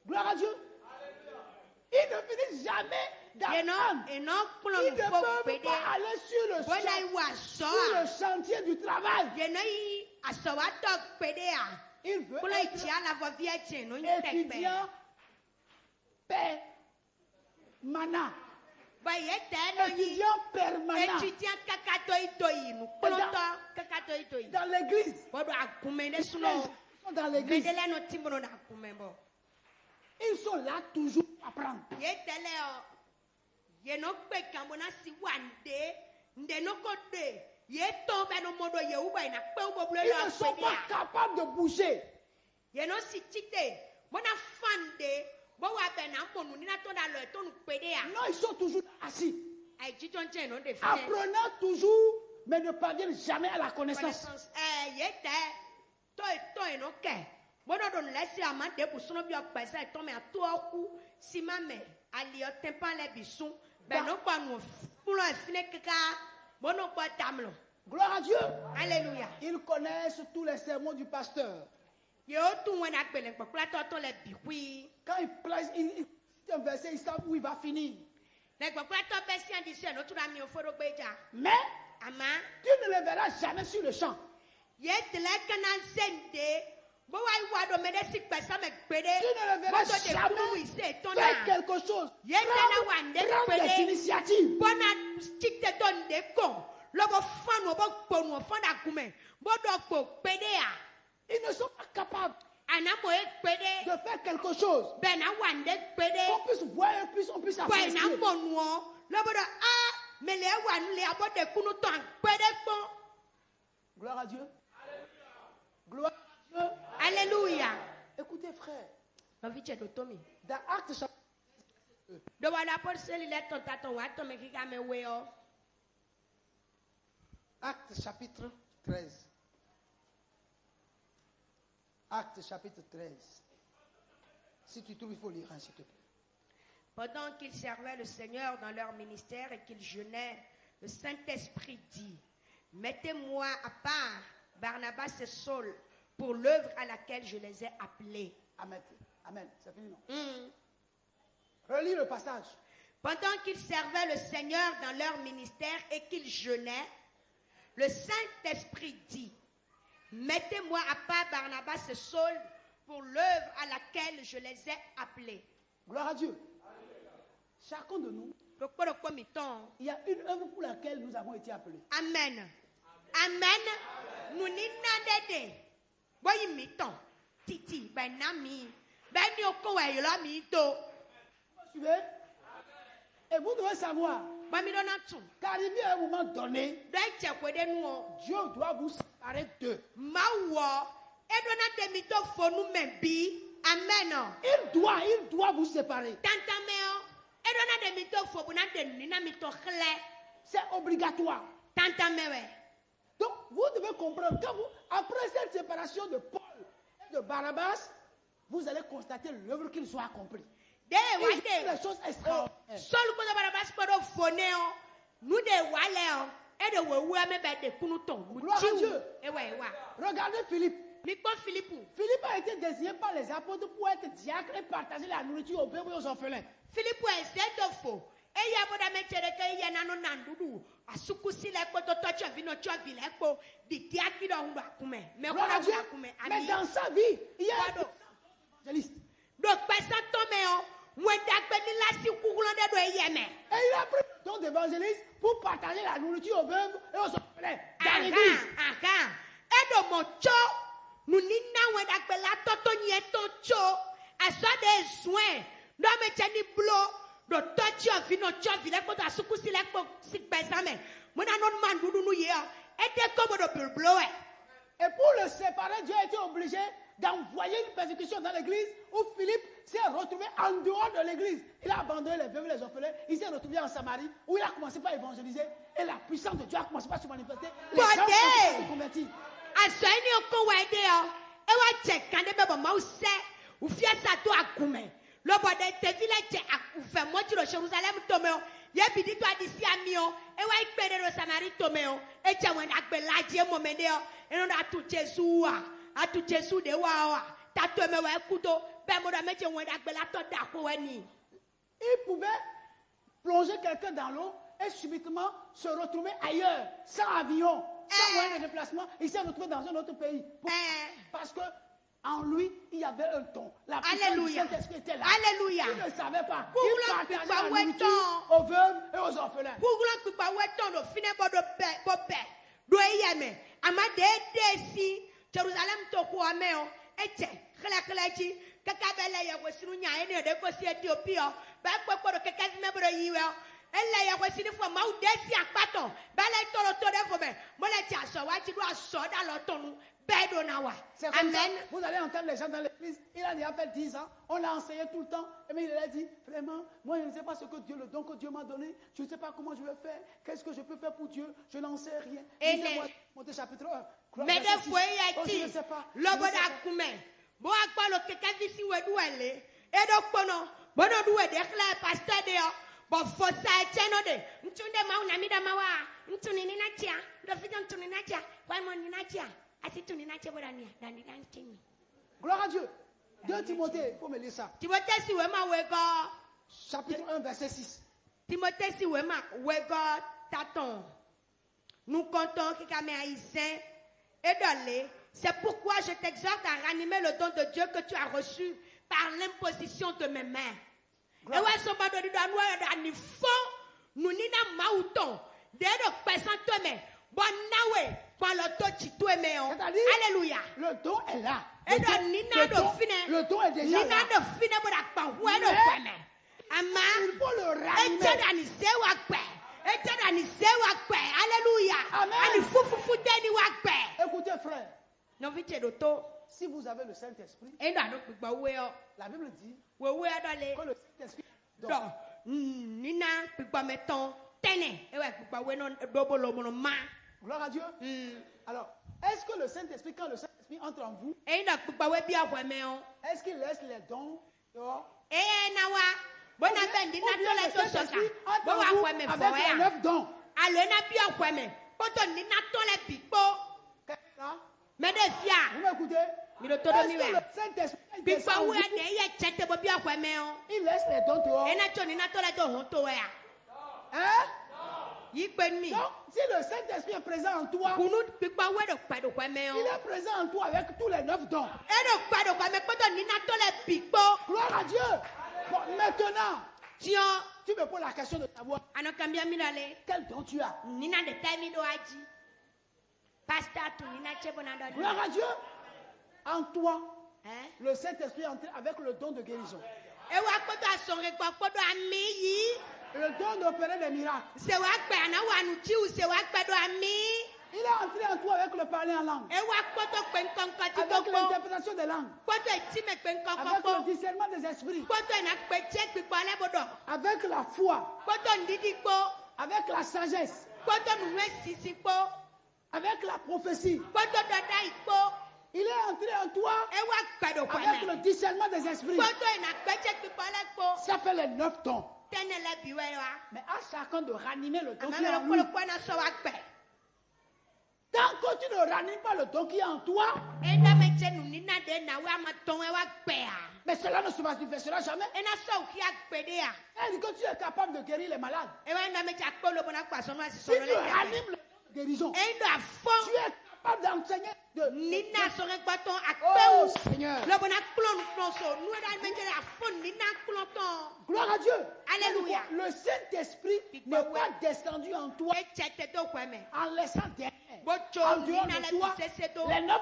Gloire à Dieu. Ils ne finissent jamais d'apprendre. Ils ne peuvent pas aller sur le chantier du travail. Il veut être étudiant permanent. Étudiant permanent. Dans l'église. Ils sont dans l'église. Ils sont là toujours à apprendre. Ils ne sont pas capables de bouger. Non, ils sont toujours assis. Apprenant toujours, mais ne parviennent jamais à la connaissance. Gloire à Dieu. Alléluia. Ils connaissent tous les sermons du pasteur. Quand il place un verset, ils savent où il va finir. Mais tu ne le verras jamais sur le champ. Tu ne le verras jamais faire quelque chose. Prendre des initiatives. Ils ne sont pas capables de faire quelque chose. On puisse voir, on puisse apprécier. Gloire à Dieu. Gloire à Dieu. Alléluia. Écoutez, frère. Dans Actes chapitre 13. Actes chapitre 13. Si tu trouves, il faut lire, s'il te plaît. Pendant qu'ils servaient le Seigneur dans leur ministère et qu'ils jeûnaient, le Saint-Esprit dit: mettez-moi à part Barnabas et Saul pour l'œuvre à laquelle je les ai appelés. Amen. Amen. C'est fini, non? Relis le passage. Pendant qu'ils servaient le Seigneur dans leur ministère et qu'ils jeûnaient, le Saint-Esprit dit: mettez-moi à part Barnabas et Saul pour l'œuvre à laquelle je les ai appelés. Gloire à Dieu. Chacun de nous, il y a une œuvre pour laquelle nous avons été appelés. Amen. Amen. Nous n'y n'adé. Boy miton. Titi benami. Beni oko ayolo mito. Vous suivez? Et vous devez savoir. Car il y a un moment donné, Dieu doit vous séparer d'eux. Amen. Il doit vous séparer. C'est obligatoire. Donc, vous devez comprendre que après cette séparation de Paul et de Barnabas, vous allez constater l'œuvre qu'ils ont accomplie. Ils font des choses extraordinaires. Gloire à Dieu. Regardez Philippe. Philippe a été désigné par les apôtres pour être diacre et partager la nourriture aux pauvres et aux orphelins. Philippe mais dans sa vie, il y a un évangéliste. Et il a pris le don d'évangéliste pour partager la nourriture aux pauvres et aux orphelins dans l'église. Et pour le séparer, Dieu a été obligé d'envoyer une persécution dans l'église où Philippe s'est retrouvé en dehors de l'église. Il a abandonné les veuves et les orphelins. Il s'est retrouvé en Samarie où il a commencé par évangéliser et la puissance de Dieu a commencé par se manifester. Les gens se convertis. Il pouvait plonger quelqu'un dans l'eau et subitement se retrouver ailleurs, sans avion, sans moyen de déplacement. Il s'est retrouvé dans un autre pays. Parce que en lui, il y avait un don. La puissance du Saint-Esprit était là. Alléluia. Il ne savait pas. Il partageait la nourriture aux veuves et aux orphelins. Elle a reçu des fois, ma ou desi akpaton. Bale tolo tolo fome. Mole ti aso wa ti do aso da lo tonu. Bedo na wa. Amen. Vous allez entendre les gens dans l'église. Il a déjà fait 10 ans. On l'a enseigné tout le temps. Et mais il a dit, vraiment, moi je ne sais pas ce que Dieu, le don que Dieu m'a donné. Je ne sais pas comment je vais faire. Qu'est-ce que je peux faire pour Dieu? Je n'en sais rien. Lisez-moi Timothée chapitre 1. Mais des fois, il y a dit, l'oboda kume. Bo akpa lo keka visi wedu ele. Edo kono. Bono duwe de kla pasteur de yo. Bo fosa echeno de. Ntunde ma unamida mawa. Ntuni ni nachia. Do fito ntuni nachia. Kwa mo ni nachia. Asi tuni nachia bodania. Dani dantini. Gloire à Dieu. 2 Timothée, il faut me lire ça. Timothée si wema wego. Chapitre 1 verset 6. Timothée si wema wego taton. Nous comptons que Kamé haïtien et d'aller. C'est pourquoi je t'exhorte à ranimer le don de Dieu que tu as reçu par l'imposition de mes mains. Et ouais, ce bado di doit nous ni fond, nous ni na mauton. Dès le personne toi mais bon nawe pour le to chi toi mais alléluia. Le don est là. Et donc ni na do fine. Le don est déjà là. Ni na do fine pour la pa ouais do kweme. Ama il faut le ranimer. Et tena ni se wa pe. Et tena ni se wa pe. Alléluia. Amen. Ani fufu deni wa pe. Écoutez frère. Non vite do to. Si vous avez le Saint-Esprit, Et donc la Bible dit que le Saint-Esprit donc nina pigba meton tene e wa pigba we no dobolo mo ma. Gloire à Dieu. Alors, est-ce que le Saint-Esprit, quand le Saint-Esprit entre en vous, est-ce qu'il laisse les dons dehors? Na wa bona bendi na to le to soka bo wa kweme fo avec les 9 dons. Alo na bi okweme poto ni na to le bigbo me de fia vous m'écoutez? Mi do to do mi we le Saint-Esprit bigbo we de ye chete bo bi okweme o il laisse les dons dehors. E na to ni na to le to hon to we a Hein? Donc, si le Saint-Esprit est présent en toi, il est présent en toi avec tous les 9 dons. Gloire à Dieu. Bon, maintenant, tu me poses la question de savoir quel don tu as. Gloire à Dieu. En toi, le Saint-Esprit est entré avec le don de guérison. Le don d'opérer des miracles. Il est entré en toi avec le parler en langue. Avec l'interprétation des langues. Avec le discernement des esprits. Avec la foi. Avec la sagesse. Avec la prophétie. Il est entré en toi avec le discernement des esprits. Ça fait les 9 dons. Mais à chacun de ranimer le don qui est en lui. Tant que tu ne ranimes pas le don qui est en toi, mais cela ne se manifestera jamais. Elle dit que tu es capable de guérir les malades. Si tu ranimes la guérison, tu es capable d'enseigner de... Oh Seigneur. Gloire à Dieu. Alléluia. Le Saint-Esprit n'est pas descendu en toi en laissant derrière. En dehors de toi, les 9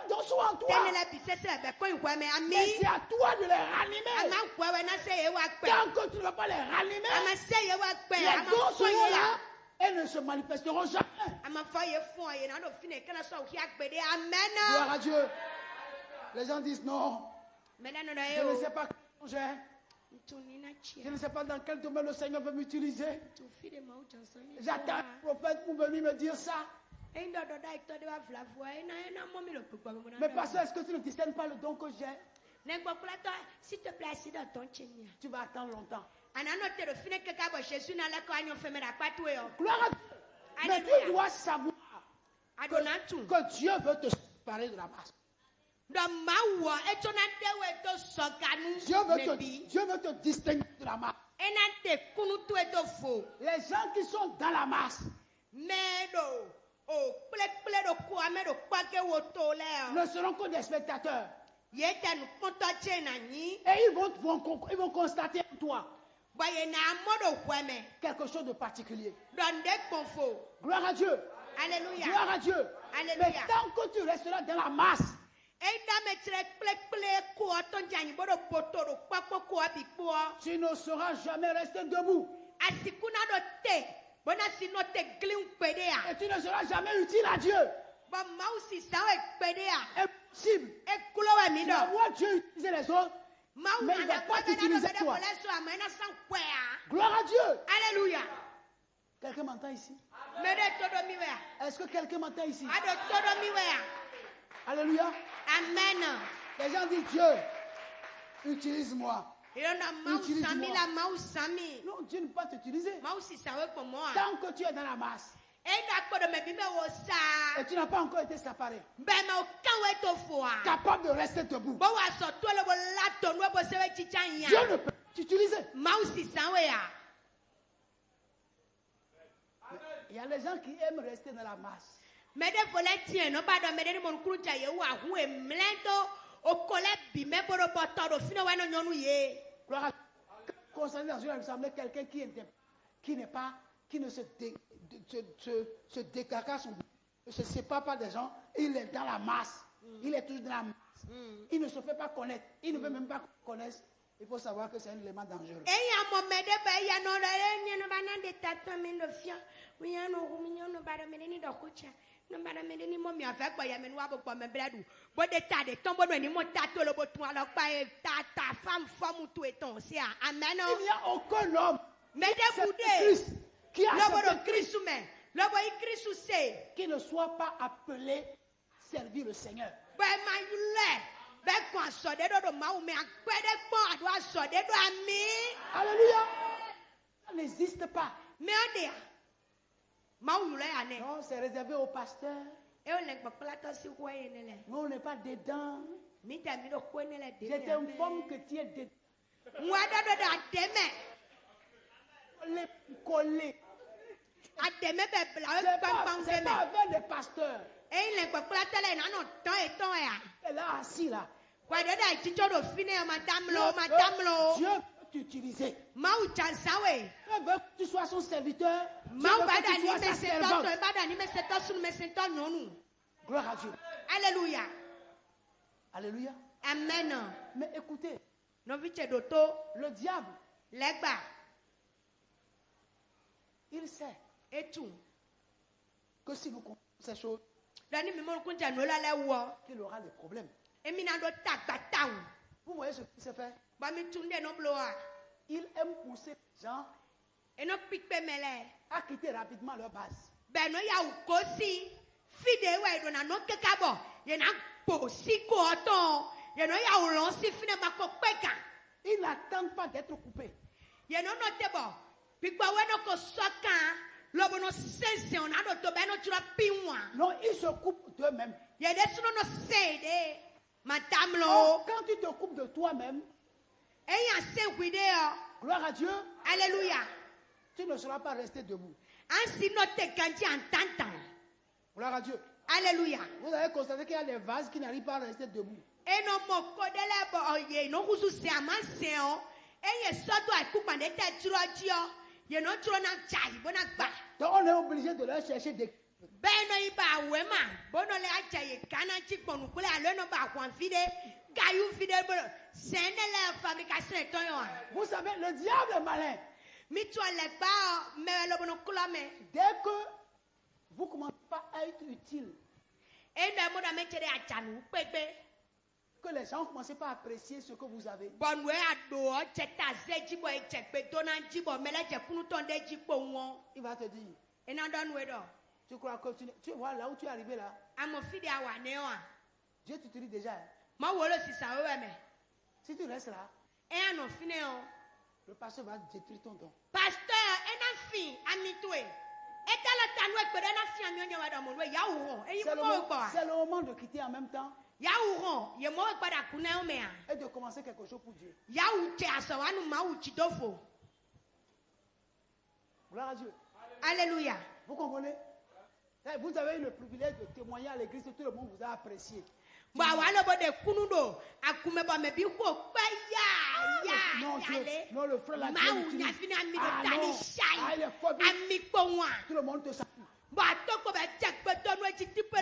dons sont en toi. Mais c'est à toi de les ranimer. Tant que tu ne vas pas les ranimer, les dons seront là et ne se manifesteront jamais. Gloire à Dieu. Les gens disent non. Je ne sais pas comment j'ai. Je ne sais pas dans quel domaine le Seigneur veut m'utiliser. J'attends un prophète pour venir me dire ça. Mais pasteur, est-ce que tu ne discernes pas le don que j'ai? S'il te plaît, assis dans ton chien. Tu vas attendre longtemps. Gloire à Dieu. Mais tu dois savoir que Dieu veut te séparer de la masse. Dieu veut te distinguer de la masse. Les gens qui sont dans la masse ne seront que des spectateurs. Et ils vont constater en toi quelque chose de particulier. Gloire à Dieu. Alléluia. Gloire à Dieu. Alléluia. Mais tant que tu resteras dans la masse, Tu ne sauras jamais rester debout. Et tu ne seras jamais utile à Dieu. Impossible. La voix Dieu utiliser les autres, mais il ne va pas t'utiliser toi. Gloire à Dieu. Alléluia. Quelqu'un m'entend ici? Est-ce que quelqu'un m'entend ici? Alléluia. Amen. Les gens disent Dieu, utilise-moi. Utilise-moi. Non, Dieu ne peut pas t'utiliser. Tant que tu es dans la masse. Et tu n'as pas encore été séparé. Capable de rester debout. Dieu ne peut t'utiliser. Il y a des gens qui aiment rester dans la masse. Concerné dans une assemblée, quelqu'un qui ne se décarcasse, ne se sépare pas des gens, il est dans la masse. Il est toujours dans la masse. Il ne se fait pas connaître. Il ne veut même pas qu'on connaisse. Il faut savoir que c'est un élément dangereux. Il n'y a aucun homme qui a qui ne soit pas appelé servir le Seigneur. Alléluia. Ça n'existe pas. Non, c'est réservé aux pasteurs. Non, on n'est pas dedans. Je t'informe que tu es dedans. Les collés. C'est pas avec des pasteurs. Elle est là assis là. Dieu veut t'utiliser. Dieu veut que tu sois son serviteur. Dieu veut que tu sois sa servante. Gloire à Dieu. Alléluia. Alléluia. Amen. Mais écoutez, le diable, il sait et tout que si nous comprenons ces choses, qu'il aura des problèmes. Vous voyez ce qu'il s'est fait? Il aime pousser les gens à quitter rapidement leur base. Ils n'attendent pas d'être coupés. Non, ils se coupent d'eux-mêmes. Oh, quand tu te coupes de toi-même, gloire à Dieu, alléluia, tu ne seras pas resté debout. Gloire à Dieu. Alléluia. Vous avez constaté qu'il y a des vases qui n'arrivent pas à rester debout. Donc on est obligé de leur chercher des... Vous savez, le diable est malin. Dès que vous commencez pas à être utile, que les gens ne commencent pas à apprécier ce que vous avez, il va te dire, tu crois que tu vois là où tu es arrivé là, Dieu t'utilise déjà. Si tu restes là, le pasteur va détruire ton don. C'est le moment de quitter en même temps et de commencer quelque chose pour Dieu. Gloire à Dieu. Alléluia. Vous comprenez? Vous avez eu le privilège de témoigner à l'église et tout le monde vous a apprécié. Non, le frère l'a dit. Tout le monde te salue.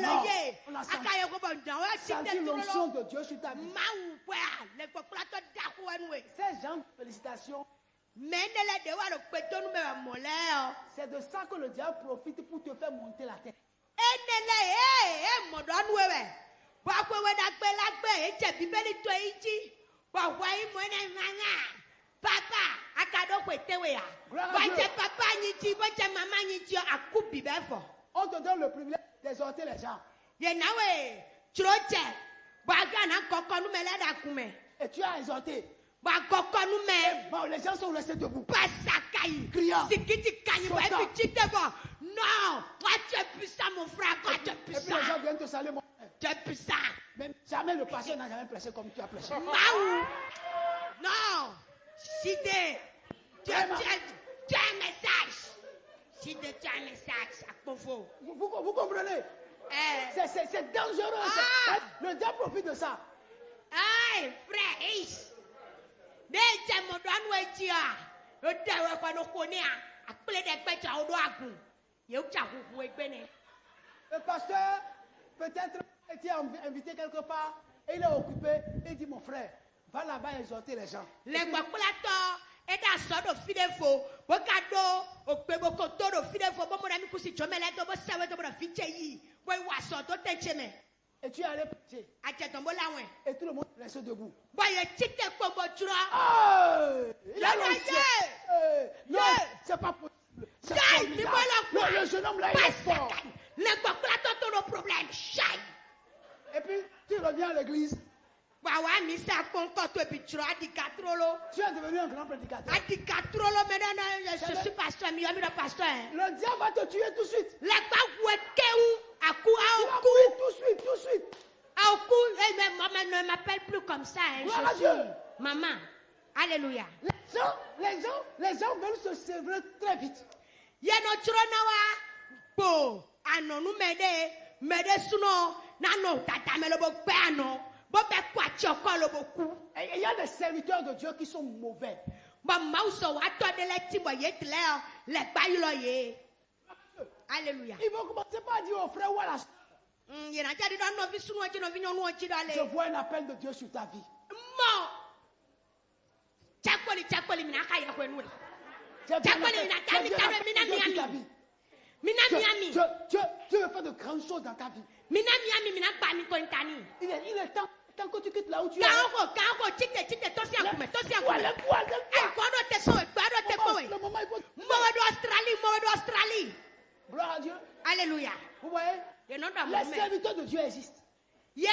Non, on a senti l'onction de Dieu sur ta vie. Ces gens de félicitations, c'est de ça que le diable profite pour te faire monter la tête. On te donne le privilège d'exhorter les gens. Et tu as exhorté. Bon, les gens sont restés debout. Criant. Non, toi tu es puissant mon frère, toi tu es Et puis puissant. les gens viennent te saluer. Tu es puissant. Même jamais le pasteur n'a jamais prêché comme tu as prêché. Non, Chide, tu as un message. Chide, tu as un message à Povo. Vous comprenez? C'est dangereux. Le diable profite de ça. Aïe, frère, dès que mon doigt nous est dit, le terre qu'on nous connaît, à plein de bêtes à Odoagu. Il y a le pasteur, peut-être, était invité quelque part et il est occupé. Il dit, mon frère, va là-bas exhorter les gens. Les guaculateurs et dans son de fidèfo, au cadeau, au pébocoto de fidèfo, bon, mon ami, si tu me l'as donné, ça va te faire ficher. Oui, ouais, de t'aimer. Et tu es allé prêcher. Et tout le monde reste debout. Non, c'est pas possible. C'est formidable. Le jeune homme là, il est fort. Et puis, tu reviens à l'église. Tu es devenu un grand prédicateur. Je suis pasteur, le diable va te tuer tout de suite. Tu vas mourir tout de suite. Maman ne m'appelle plus comme ça. Gloire à Dieu. Maman. Alléluia. Les gens veulent se sévrer très vite. Il y a des serviteurs de Dieu qui sont mauvais. Alléluia. Ils vont commencer par dire au frère ou à la soeur, je vois un appel de Dieu sur ta vie. Tu veux faire de grandes choses dans ta vie. Il est temps que tu quittes là où tu es. Le moment Australie. Gloire à Dieu. Alléluia. Vous voyez? Les serviteurs de Dieu existent. Ils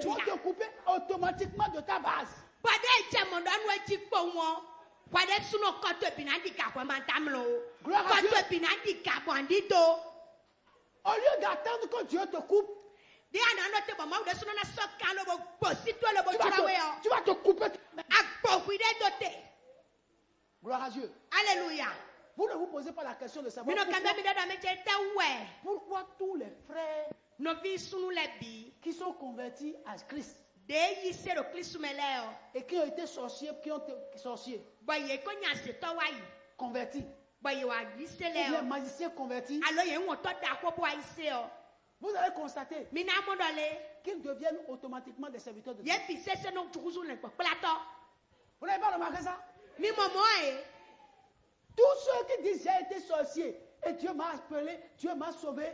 vont te couper automatiquement de ta base. Gloire à Dieu. Au lieu d'attendre que Dieu te coupe, tu vas te couper. Gloire à Dieu. Alléluia. Vous ne vous posez pas la question de savoir pourquoi tous les frères qui sont convertis à Christ et qui ont été sorciers, convertis, les magiciens convertis, vous allez constater qu'ils deviennent automatiquement des serviteurs de Dieu. Vous n'avez pas remarqué ça? Tous ceux qui disent j'ai été sorcier et Dieu m'a appelé, Dieu m'a sauvé,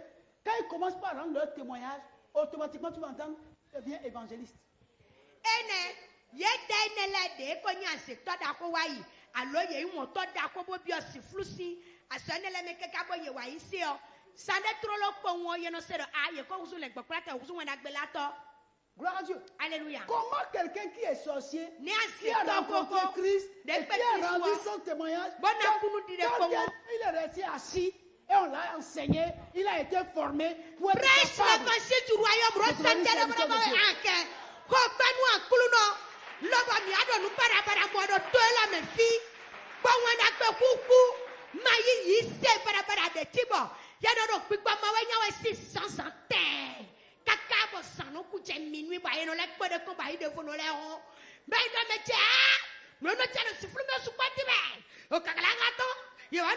quand ils commencent par rendre leur témoignage, automatiquement tu vas entendre, devient évangéliste. Gloire à Dieu. Alléluia. Comment quelqu'un qui est sorcier, qui a rencontré Christ, et qui a rendu son témoignage, quand il est resté assis et on l'a enseigné, il a été formé pour être prêche l'évangile du royaume,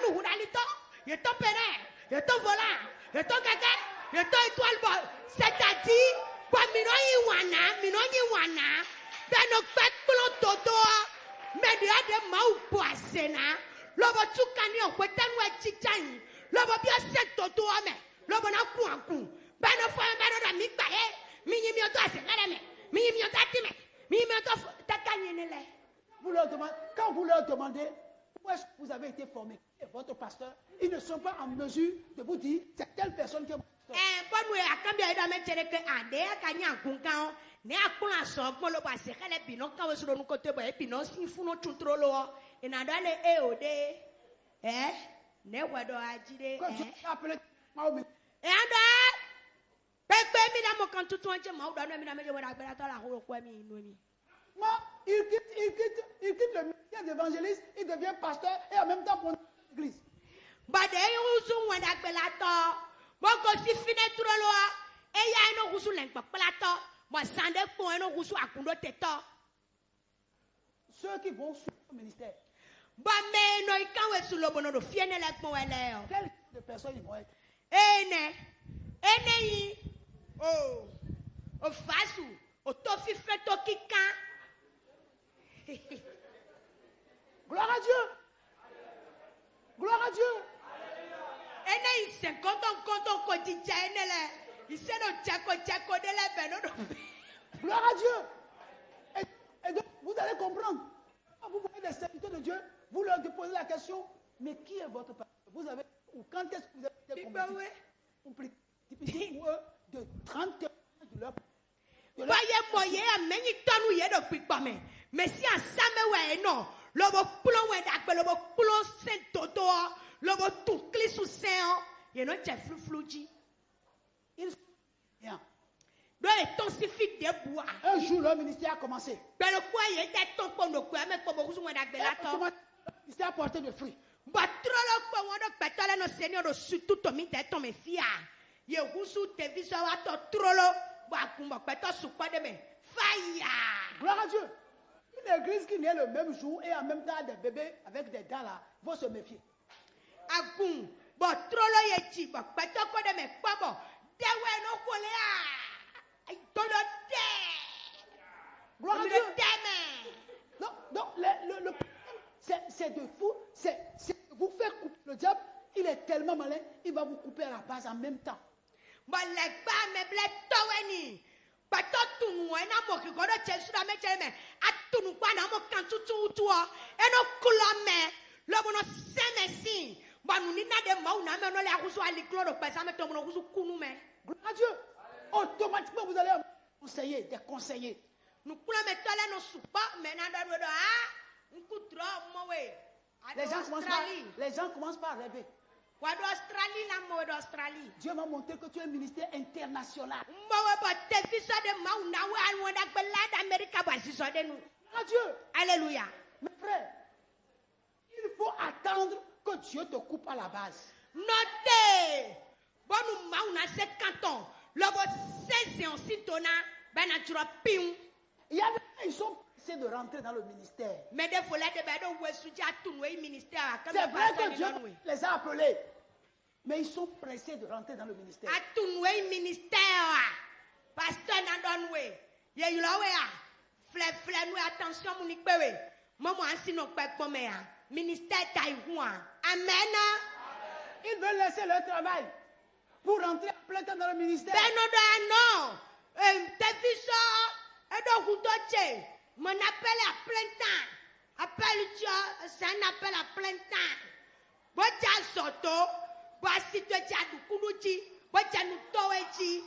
nous roulalito, il est ton périn, il est ton volant, il est ton caca, il est ton étoile bol. C'est-à-dire, pour minoi wana, ben nos pètes plont toto, mais de a de mau poissena, l'obo tukani on peut tenir chichani, l'obo bien set toto ame, l'obo na kuanku, ben nos frères ben nos amis baé, mini mioto à se mini mioto à time, mini mioto takanyenele. Quand vous leur demandez où est-ce que vous avez été formé, votre pasteur, ils ne sont pas en mesure de vous dire c'est telle personne qui est. Bonne à combien de mettre que Adé, Kanya, Kunkan, ne a pour la somme, pour le passé, elle est binon, quand vous nous côté, et puis non, si vous nous contrôlez, et n'a pas les EOD, ne wado agide, et anda, Pepe, midame, quand tout le monde, dans le midame, je vais la la roue, quoi, moi, il quitte le ministère d'évangéliste, il devient pasteur et en même temps pour l'église. Bade usu wanda gbelato boko si fine troloa e ya eno usu lenkpa plato mo sande po eno usu akundo teto. Ceux qui vont sur le ministère. Ba me no ikanwe su lobo no fiene le pon wele o. Quelles de personnes ils vont être? Ene yi o fasu o to fi feto kikan. Gloire à Dieu. Gloire à Dieu. Ene il 50 ans ko dija enele. Il se no chako de la beno. Gloire à Dieu. Et donc, vous allez comprendre. Quand vous voyez les serviteurs de Dieu, vous leur posez la question, mais qui est votre pasteur? Vous avez, ou quand est-ce que vous avez été converti? Typiquement pour eux, de 30 ans de leur. Voyez moyen à meni tonu ye do pipame. Mais si en samewe non, lobo plon we dakbe lobo plon sen toto, lobo tout cli sous sen, ye no je flufluji. Ils bien. Donc les tonsifiques des bois. Un jour leur ministère a commencé. Mais le quoi y était ton pour nous quoi mais pour beaucoup we dakbe la to. Le ministère a porté des fruits. Ba trop le quoi on do petale no seigneur do surtout to mi te to me fia. Ye husu te viso wa to trop lo ba kumba peto su kwa de me. Fire. Gloire à Dieu. Une église qui naît le même jour et en même temps des bébés avec des gars là, vont se méfier. Agun, bon, trop lo yechi, bon, peto ko de me pabo, dewe no kolea, todo de. Gloire à Dieu. Donc, c'est de fou, c'est vous faire couper. Le diable, il est tellement malin, il va vous couper à la base en même temps. Bon, les gars, me blé toweni. Pato tunu ena mo ki godo chesu da meche me atunu kwa na mo kan tutu tuo eno kula me lobo no semesi banu ni na de mau na me no le akusu ali kloro pesa me tomo no kusu kunu me. Gloire à Dieu. Automatiquement vous allez conseiller des conseillers. Nous kula me tole no supa me na da do nkutro mo we. Les gens commencent par rêver. Australie, la mode Australie. Dieu va montrer que tu es un ministère international. Adieu. Alléluia. Mes frères, il faut attendre que Dieu te coupe à la base. Notez. Bon, nous avons 50 ans. Le 16 ans, si tu as pion. Il y a des ils sont pressés de rentrer dans le ministère. Mais des fois, les ministère. C'est vrai que Dieu les a appelés. Mais ils sont pressés de rentrer dans le ministère. À ministère. Pasteur Nandonwe. Attention, mon ikbewe. Maman, si nous ne ministère Taïwan. Amen. Ils veulent laisser leur travail pour rentrer en plein temps dans le ministère. Ben non. Mon appel à plein temps. Appel Dieu, c'est un appel à plein temps. Boja soto, voici te du kunuchi, boja nous toechi.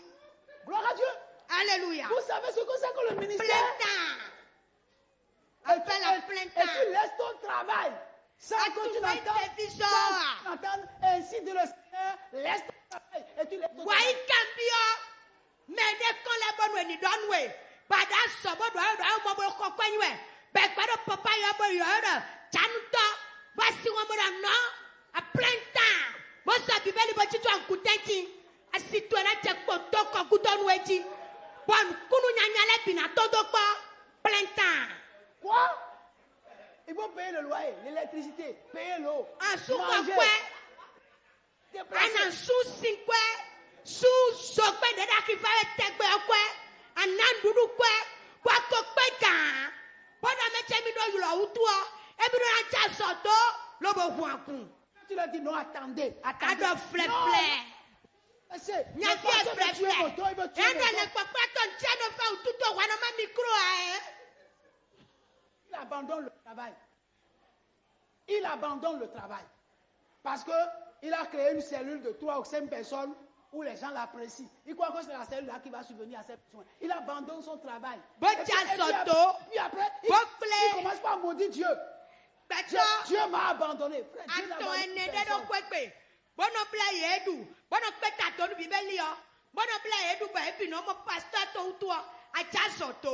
Gloire à Dieu. Alléluia. Vous savez ce que c'est que le ministère? Plein temps. Appel à plein temps. Et tu laisses ton travail. Sans que tu n'entendes ainsi de le Seigneur, laisse ton travail. Et tu laisses ton travail. Why cambio? Mais dès qu'on l'a bonne ni donne way. Pada sobo do mo bo ko kwanwe. Be kwado papa yo bo yo do. Chanuto. Basi wo mo no. A plein temps. Bo sa bibeli bo chitu an kutenti. Asitu na chekpo to ko kutonu eji. Bon kunu nyanya le bina todo po. Plein temps. Quoi? Il faut faut payer le loyer, l'électricité, payer l'eau. En sous manger, quoi? déplacer. En sous 5 quoi? Sous sokwe de la qui va être quoi? En nandoudou quoi? Quoi que quoi? Pendant mes chemins, il y a eu toi. Et puis, on a déjà sorti le bon. Tu leur dis non, attendez. Adolf Flefler. Il y a des Flefler. Il abandonne le travail. Il abandonne le travail. Parce qu'il a créé une cellule de 3 ou 5 personnes où les gens l'apprécient. Il croit que c'est la cellule là qui va subvenir à ses besoins. Il abandonne son travail. Puis après, il commence par maudire Dieu. Dieu m'a abandonné. Frère, Dieu n'a abandonné personne. Bono play edu, bono peta tonu bibelio, bono play edu ba ebi no mo pastor to uto, acha soto,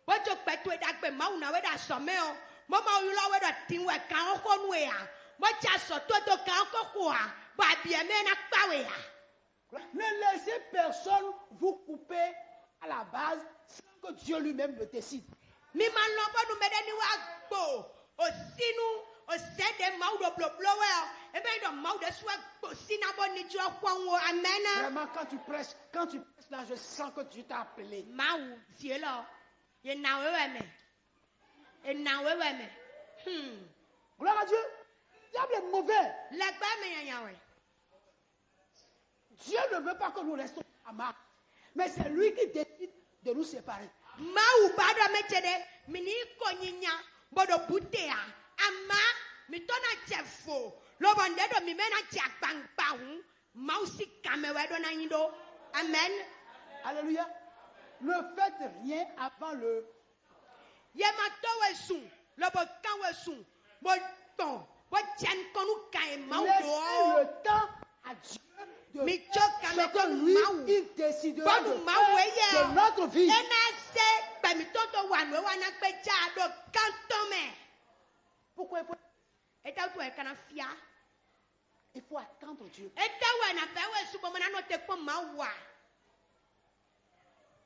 bojo petu edagbe ma una we da someo, mo ma yulo we da tinwe kan okonu e a, mo cha soto to kan okoko a, ba bi eme na pawe a. Ne laissez personne vous couper à la base sans que Dieu lui-même le décide. Mi man lo bonu medeni wa gbo, osinu osede ma udo bloblowe, ebe do ma udo swa sina boni jo kwonwo amen. Vraiment quand tu prêches là, je sens que Dieu t'a appelé. Ma ou vie là. Ye na wewe me. E na wewe me. Gloire à Dieu. Le diable est mauvais. Legba me yanyawe. Dieu ne veut pas que nous restions à marre. Mais c'est lui qui décide de nous séparer. Ma ou bado me chede mini ko nyinya bodo butea. Ama mi tona chefo. Lo bandedo mi mena chakbang baun. Mausi kamewe do na yindo. Amen. Alléluia. Ne faites rien avant le. Yema towe sun. Lo bo kanwe sun. Bo ton. Bo chen konu kae maudo. Laissez le temps à Dieu de ce que lui, il décidera de faire de notre vie. Pourquoi il faut attendre Dieu.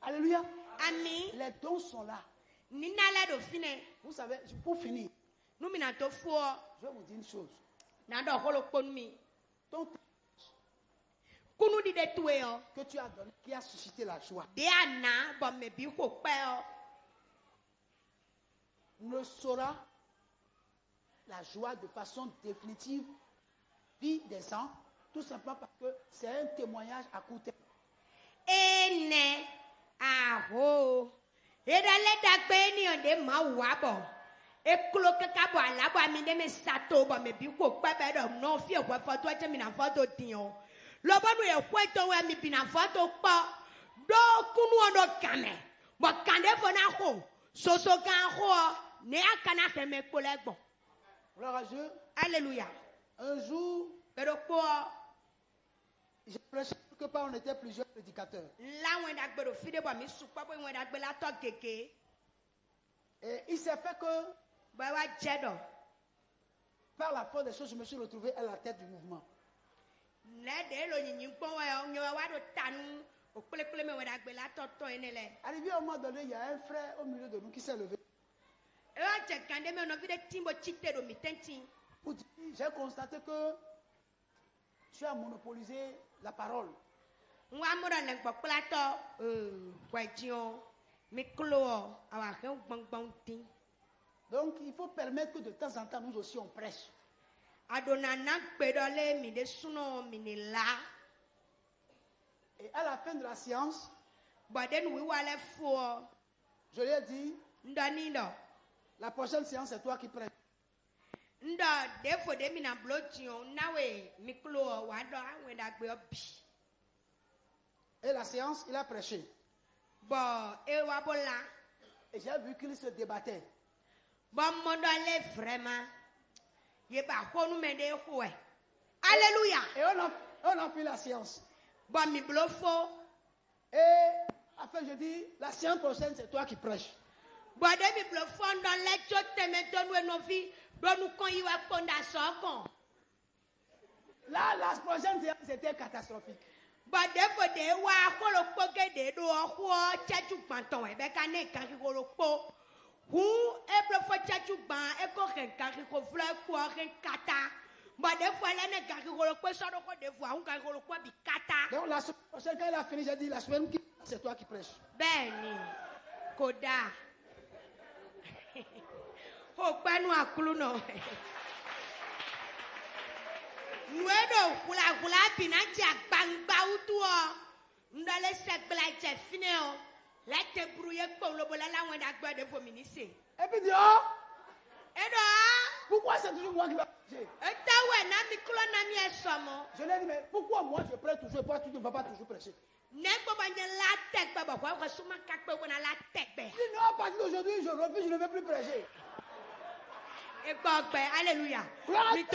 Alléluia. Les dons sont là. Vous savez, pour finir, je vais vous dire une chose. Ton que tu as donné, qui a suscité la joie, ne saura la joie de façon définitive vie des gens, tout simplement parce que c'est un témoignage à court terme. Lobanu e kweto we mi bina foto pa do kunu odo kame bo kande fona ho soso kan ho ne akana keme kolegbo. Gloire à Dieu. Alléluia. Un jour, pero po j'ai prêché quelque part, on était plusieurs prédicateurs. La wenda gbero fide bo mi supa bo wenda gbe la to keke. Et il s'est fait que ba wa jedo par la force des choses, je me suis retrouvé à la tête du mouvement. Arrivé au moment donné, il y a un frère au milieu de nous qui s'est levé. J'ai constaté que tu as monopolisé la parole. Donc il faut permettre que de temps en temps nous aussi on prêche. Et à la fin de la séance, je lui ai dit, la prochaine séance c'est toi qui prêches. Et la séance, il a prêché. Et j'ai vu qu'il se débattait. Alléluia. Et on a fait la séance. Et après je dis, la séance prochaine c'est toi qui prêches. Là, la prochaine séance c'était catastrophique. Donc la semaine prochaine, quand il a fini, j'ai dit la semaine qui c'est toi qui prêches. Benny, Koda. Oh, Banu Akuluno. Nuedo, Hula Pinacha, Bang Bautua. Ndale Sekblache Fineo. Let the brouiller Polobola when I got the woministé. Et puis dit, oh, Edouard, pourquoi c'est toujours moi qui va prêcher? Je lui ai dit, mais pourquoi moi je prêche toujours et toi tu ne vas pas toujours prêcher? Dis non, à partir d'aujourd'hui, je refuse, je ne vais plus prêcher. Alléluia. Gloire à Dieu.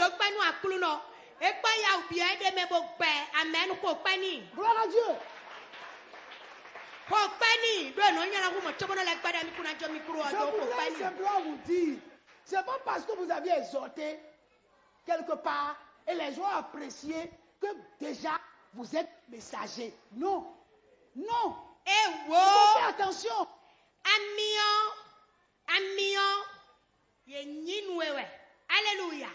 Je voudrais simplement vous dire, c'est pas parce que vous aviez exhorté quelque part et les gens ont apprécié que déjà vous êtes messager. Non. Non. Faites attention. Alléluia.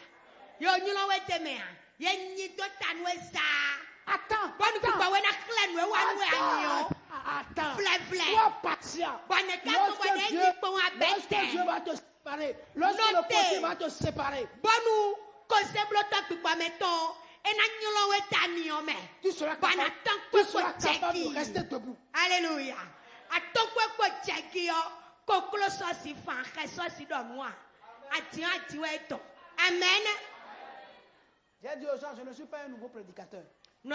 Attends. Sois patient. Lorsque Dieu va te séparer, lorsque le côté va te séparer, tu seras capable de rester debout. Alléluia. Amen. J'ai dit aux gens, je ne suis pas un nouveau prédicateur. Je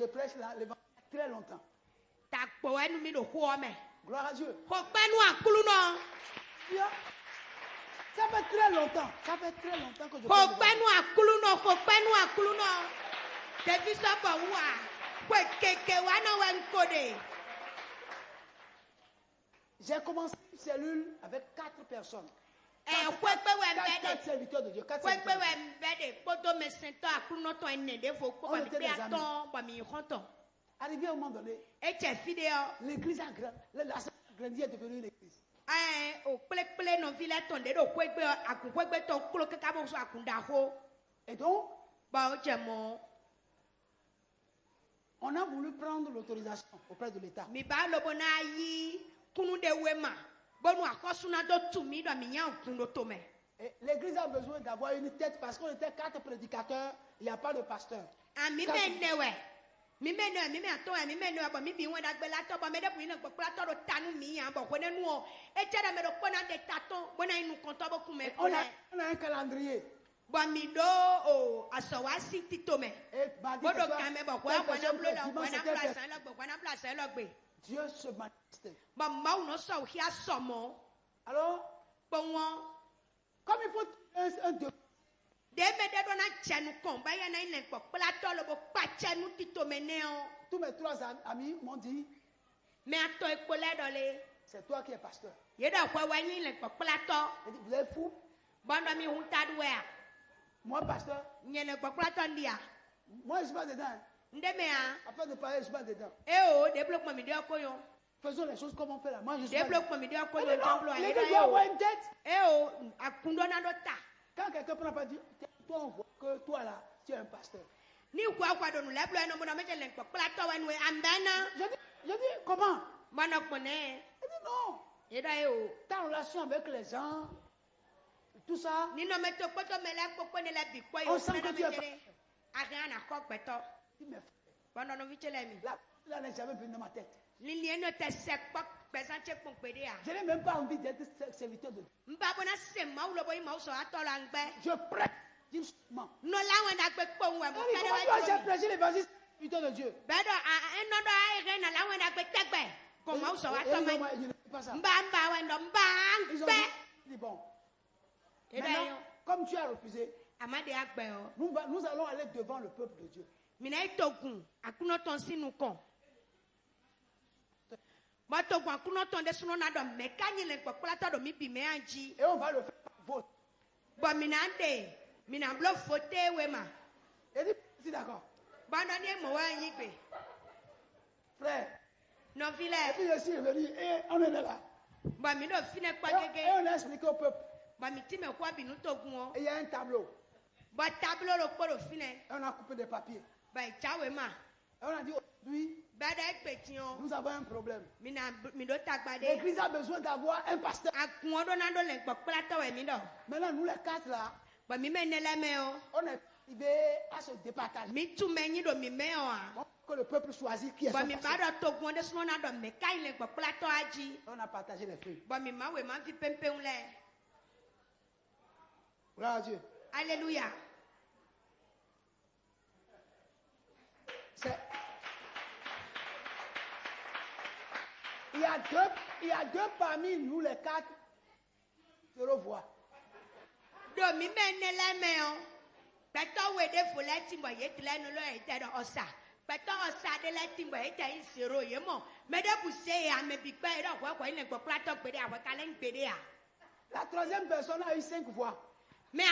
prêche l'évangile très longtemps. Gloire à Dieu. Ça fait très longtemps. Ça fait très longtemps que je prêche l'évangile. J'ai commencé une cellule avec 4 personnes. 4 serviteurs de Dieu. 4 serviteurs de Dieu. Arrivé au moment donné, l'église a grandi. L'assemblée est devenue une église. Et donc, on a voulu prendre l'autorisation auprès de l'État. Et l'église a besoin d'avoir une tête parce qu'on était 4 prédicateurs, il n'y a pas de pasteur. On a un calendrier. Dieu se manifestait. Alors, comme il faut un devoir, tous mes 3 amis m'ont dit, c'est toi qui es pasteur. J'ai dit, vous êtes fou? Moi, pasteur, moi je ne suis pas dedans. Afin de parler, je ne suis pas dedans. Faisons les choses comme on fait là. Moi, je suis pas dedans. L'église doit avoir une tête. Quand quelqu'un prend pas dire, toi on voit que toi là, tu es un pasteur. Je dis, comment? Il dit non. Ta relation avec les gens, tout ça, on sent que tu es pasteur. Là n'est jamais venu dans ma tête. Je n'ai même pas envie d'être serviteur de Dieu. Je prêche justement. Comment j'ai prêché l'évangile serviteur de Dieu? Comment ça va? Je ne fais pas ça. Ils ont dit, bon. Maintenant, comme tu as refusé, nous allons aller devant le peuple de Dieu. Et on va le faire vote. Et dit, c'est d'accord. Frère. Et puis je suis revenu et on est là. Et on a expliqué au peuple. Et il y a un tableau. Et on a coupé des papiers. Et on a dit aujourd'hui, nous avons un problème. L'église a besoin d'avoir un pasteur. Maintenant, nous les quatre là, on est arrivé à se départager. Que le peuple choisit qui est son pasteur. On a partagé les feuilles. Gloire à Dieu. Alléluia. Il y a deux parmi nous les quatre qui se revoient. La troisième personne a eu 5 voix. Mais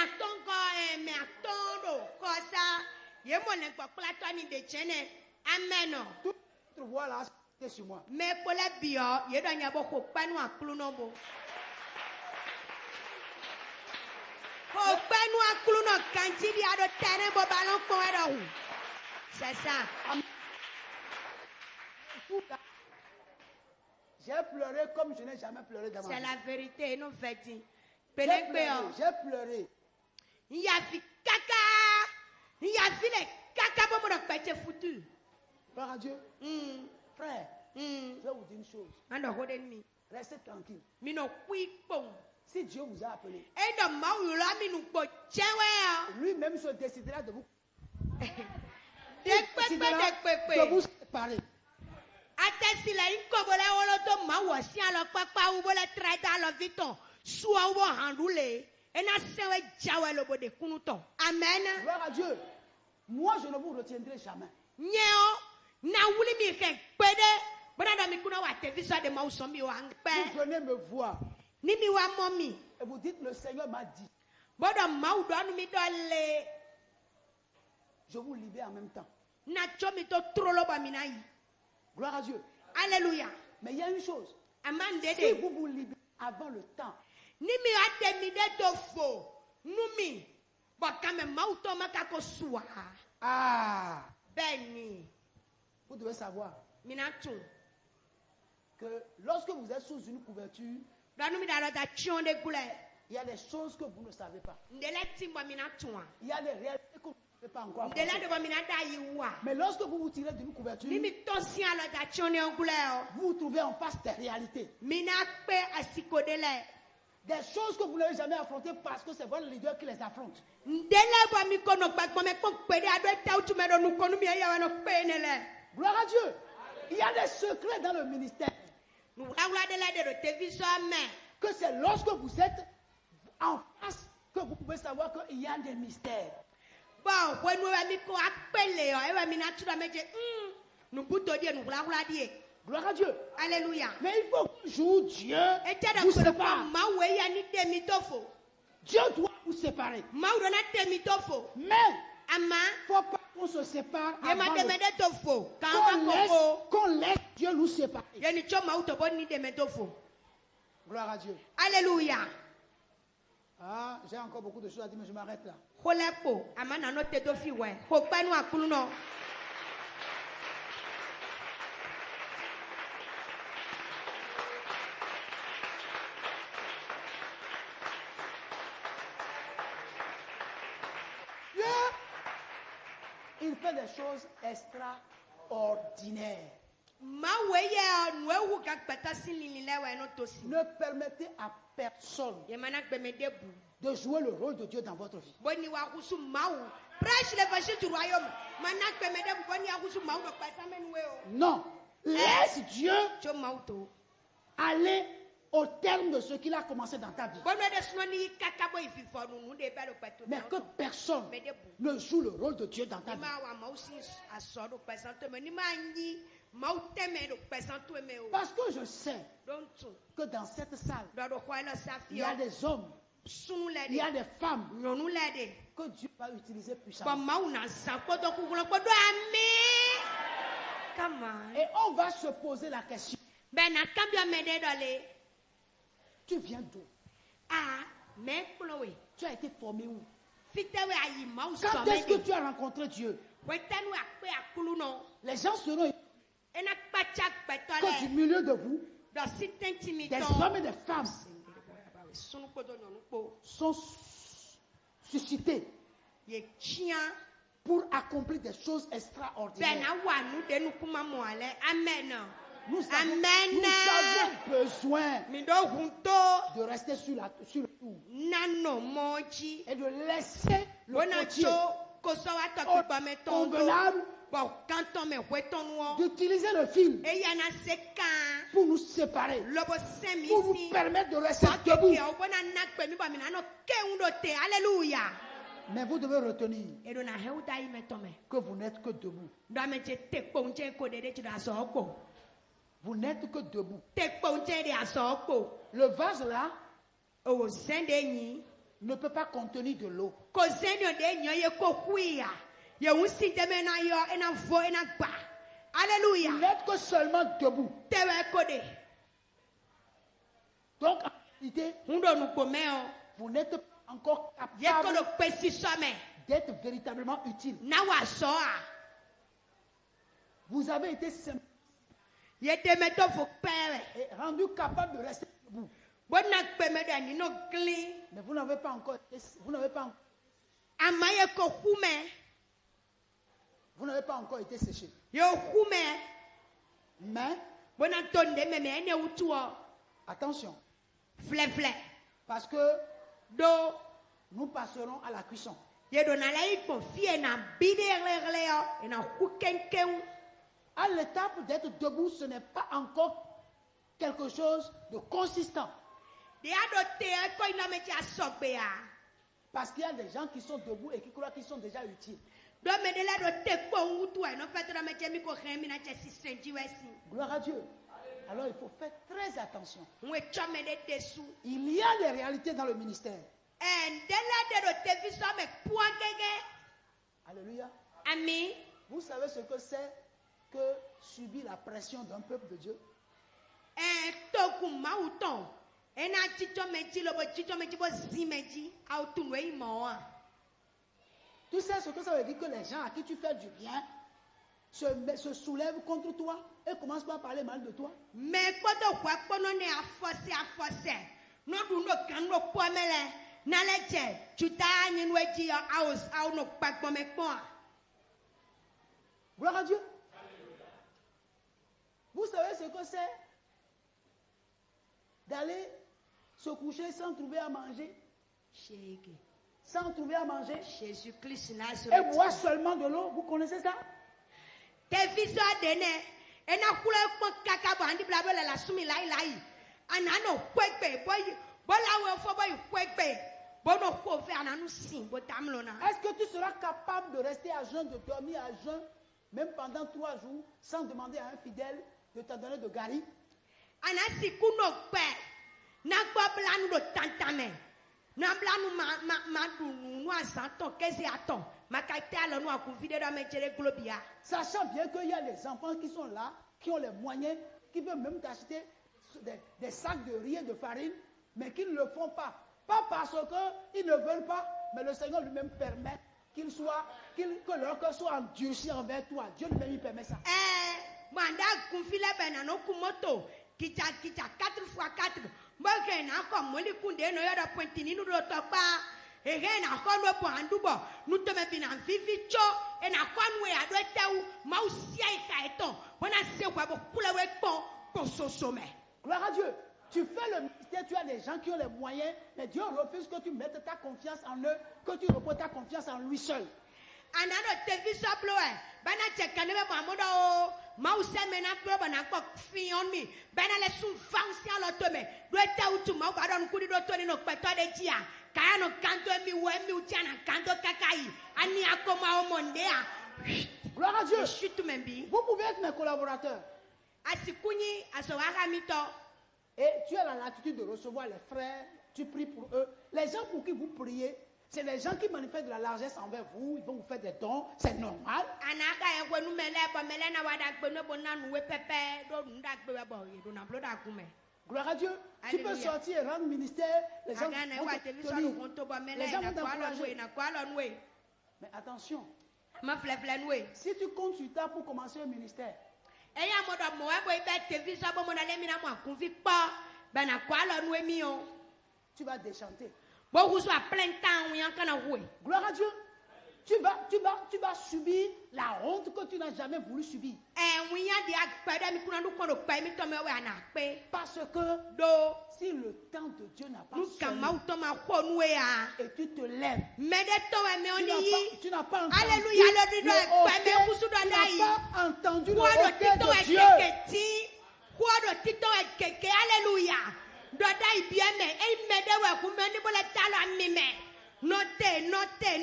amen. Toutes les voix là, c'est sur moi. Mais pour la bio, il y a beaucoup de panneaux à clounombo. C'est ça. J'ai pleuré comme je n'ai jamais pleuré dans ma vie. C'est la vérité, nous faisons. J'ai pleuré. Il y a vu caca. Il y a vu les caca pour me péter foutu. Gloire à Dieu. Frère, je vais vous dire une chose. Restez tranquille. Si Dieu vous a appelé, lui-même se décidera de vous. De vous séparer. Amen. Gloire à Dieu. Moi, je ne vous retiendrai jamais. Vous venez me voir. Et vous dites, le Seigneur m'a dit. Je vous libère en même temps. Gloire à Dieu. Alléluia. Mais il y a une chose. Si vous vous libérez avant le temps, vous devez savoir que lorsque vous êtes sous une couverture, il y a des choses que vous ne savez pas. Il y a des réalités que vous ne savez pas encore. Mais lorsque vous vous tirez d'une couverture, vous vous trouvez en face des réalités. Des choses que vous n'avez jamais affrontées parce que c'est votre leader qui les affronte. Gloire à Dieu. Il y a des secrets dans le ministère. Que c'est lorsque vous êtes en face que vous pouvez savoir qu'il y a des mystères. Gloire à Dieu. Alléluia. Mais il faut qu'un jour Dieu vous sépare. Dieu doit vous séparer. Mais il ne faut pas qu'on se sépare avant qu'on laisse Dieu nous séparer. Gloire à Dieu. Alléluia. Ah, j'ai encore beaucoup de choses à dire, mais je m'arrête là. Il fait des choses extraordinaires. Ne permettez à personne de jouer le rôle de Dieu dans votre vie. Non. Laisse Dieu aller au terme de ce qu'il a commencé dans ta vie. Mais que personne ne joue le rôle de Dieu dans ta vie. Parce que je sais que dans cette salle, il y a des hommes, il y a des femmes que Dieu va utiliser puissamment. Et on va se poser la question. Tu viens d'où? Ah, mais Chloé. Tu as été formé où? Quand est-ce que tu as rencontré Dieu? Les gens seront que du milieu de vous, des hommes et des femmes sont suscités pour accomplir des choses extraordinaires. Nous avons besoin de rester sur le tour et de laisser le potier convenable d'utiliser le fil pour nous séparer, pour nous permettre de rester debout. Mais vous devez retenir que vous n'êtes que debout. Vous n'êtes que debout. Le vase là ne peut pas contenir de l'eau. Alléluia. Vous n'êtes que seulement debout. Donc en réalité, vous n'êtes pas encore capable d'être véritablement utile. Vous avez été simple et rendu capable de rester debout. Mais vous n'avez pas encore été séché. Mais attention, parce que nous passerons à la cuisson. À l'étape d'être debout, ce n'est pas encore quelque chose de consistant. Parce qu'il y a des gens qui sont debout et qui croient qu'ils sont déjà utiles. Gloire à Dieu. Alors il faut faire très attention. Il y a des réalités dans le ministère. Alléluia. Amen. Vous savez ce que c'est que subir la pression d'un peuple de Dieu? Tu sais ce que ça veut dire, que les gens à qui tu fais du bien se soulèvent contre toi et commencent par parler mal de toi? Mais gloire à Dieu. Vous savez ce que c'est d'aller se coucher sans trouver à manger? Sans trouver à manger? Jésus-Christ et boire seulement de l'eau. Vous connaissez ça? Est-ce que tu seras capable de rester à jeun, de dormir à jeun, même pendant 3 jours, sans demander à un fidèle de te donner de gari? Sachant bien qu'il y a des enfants qui sont là, qui ont les moyens, qui peuvent même t'acheter des sacs de riz et de farine, mais qui ne le font pas. Pas parce qu'ils ne veulent pas, mais le Seigneur lui-même permet que leur cœur soit endurci envers toi. Dieu lui-même permet ça. Kita 4x4. Mbake na ko moli kunde no yoda pointini no tokpa. Ege na ko no po andubo. Nu to me bina vivi cho e na ko nwe ado tewu ma usia ika eton. Bona se kwa bo kula we pon sosome. Gloire à Dieu. Tu fais le ministère, tu as des gens qui ont les moyens, mais Dieu refuse que tu mettes ta confiance en eux, que tu reposes ta confiance en lui seul. Anano tevi saploe. Bana chekane be mamodo. Mause mena pro bana ko fi on mi bana le sun fansi alotome do eta utu ma ba don kudi do toni no peto de dia kaya no kanto mi we mi utiana kanto kakai ani akoma o mondea. Gloire à Dieu. Vous pouvez être mes collaborateurs. Asikuni asowaka mito. Et tu as la latitude de recevoir les frères, tu pries pour eux. Les gens pour qui vous priez, c'est les gens qui manifestent de la largesse envers vous, ils vont vous faire des dons, c'est normal. Gloire à Dieu. Tu peux sortir et rendre ministère. Les gens vont t'encourager. Mais attention. Si tu comptes sur ta pour commencer un ministère, tu vas déchanter. Gloire à Dieu. Tu vas subir la honte que tu n'as jamais voulu subir. Parce que si le temps de Dieu n'a pas sonné et tu te lèves, tu n'as pas entendu le hoquet de Dieu.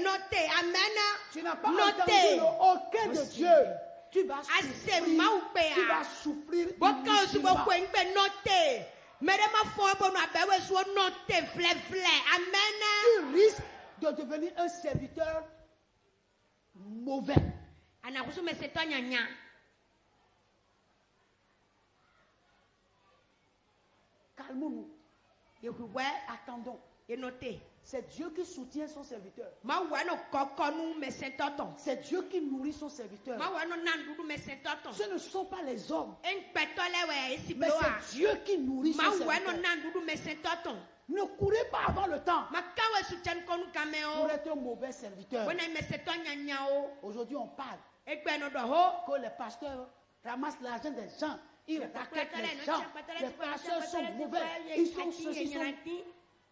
Notez. Amen. Tu n'as pas entendu le hoquet de Dieu. Tu vas souffrir. Tu risques de devenir un serviteur mauvais. Calmons-nous. Attendons. C'est Dieu qui soutient son serviteur. C'est Dieu qui nourrit son serviteur. Ce ne sont pas les hommes. Mais c'est Dieu qui nourrit son serviteur. Ne courez pas avant le temps pour être un mauvais serviteur. Aujourd'hui, on parle que les pasteurs ramassent l'argent des gens. Ils raquettent les gens. Les pasteurs sont mauvais. Ils sont ceux qui sont...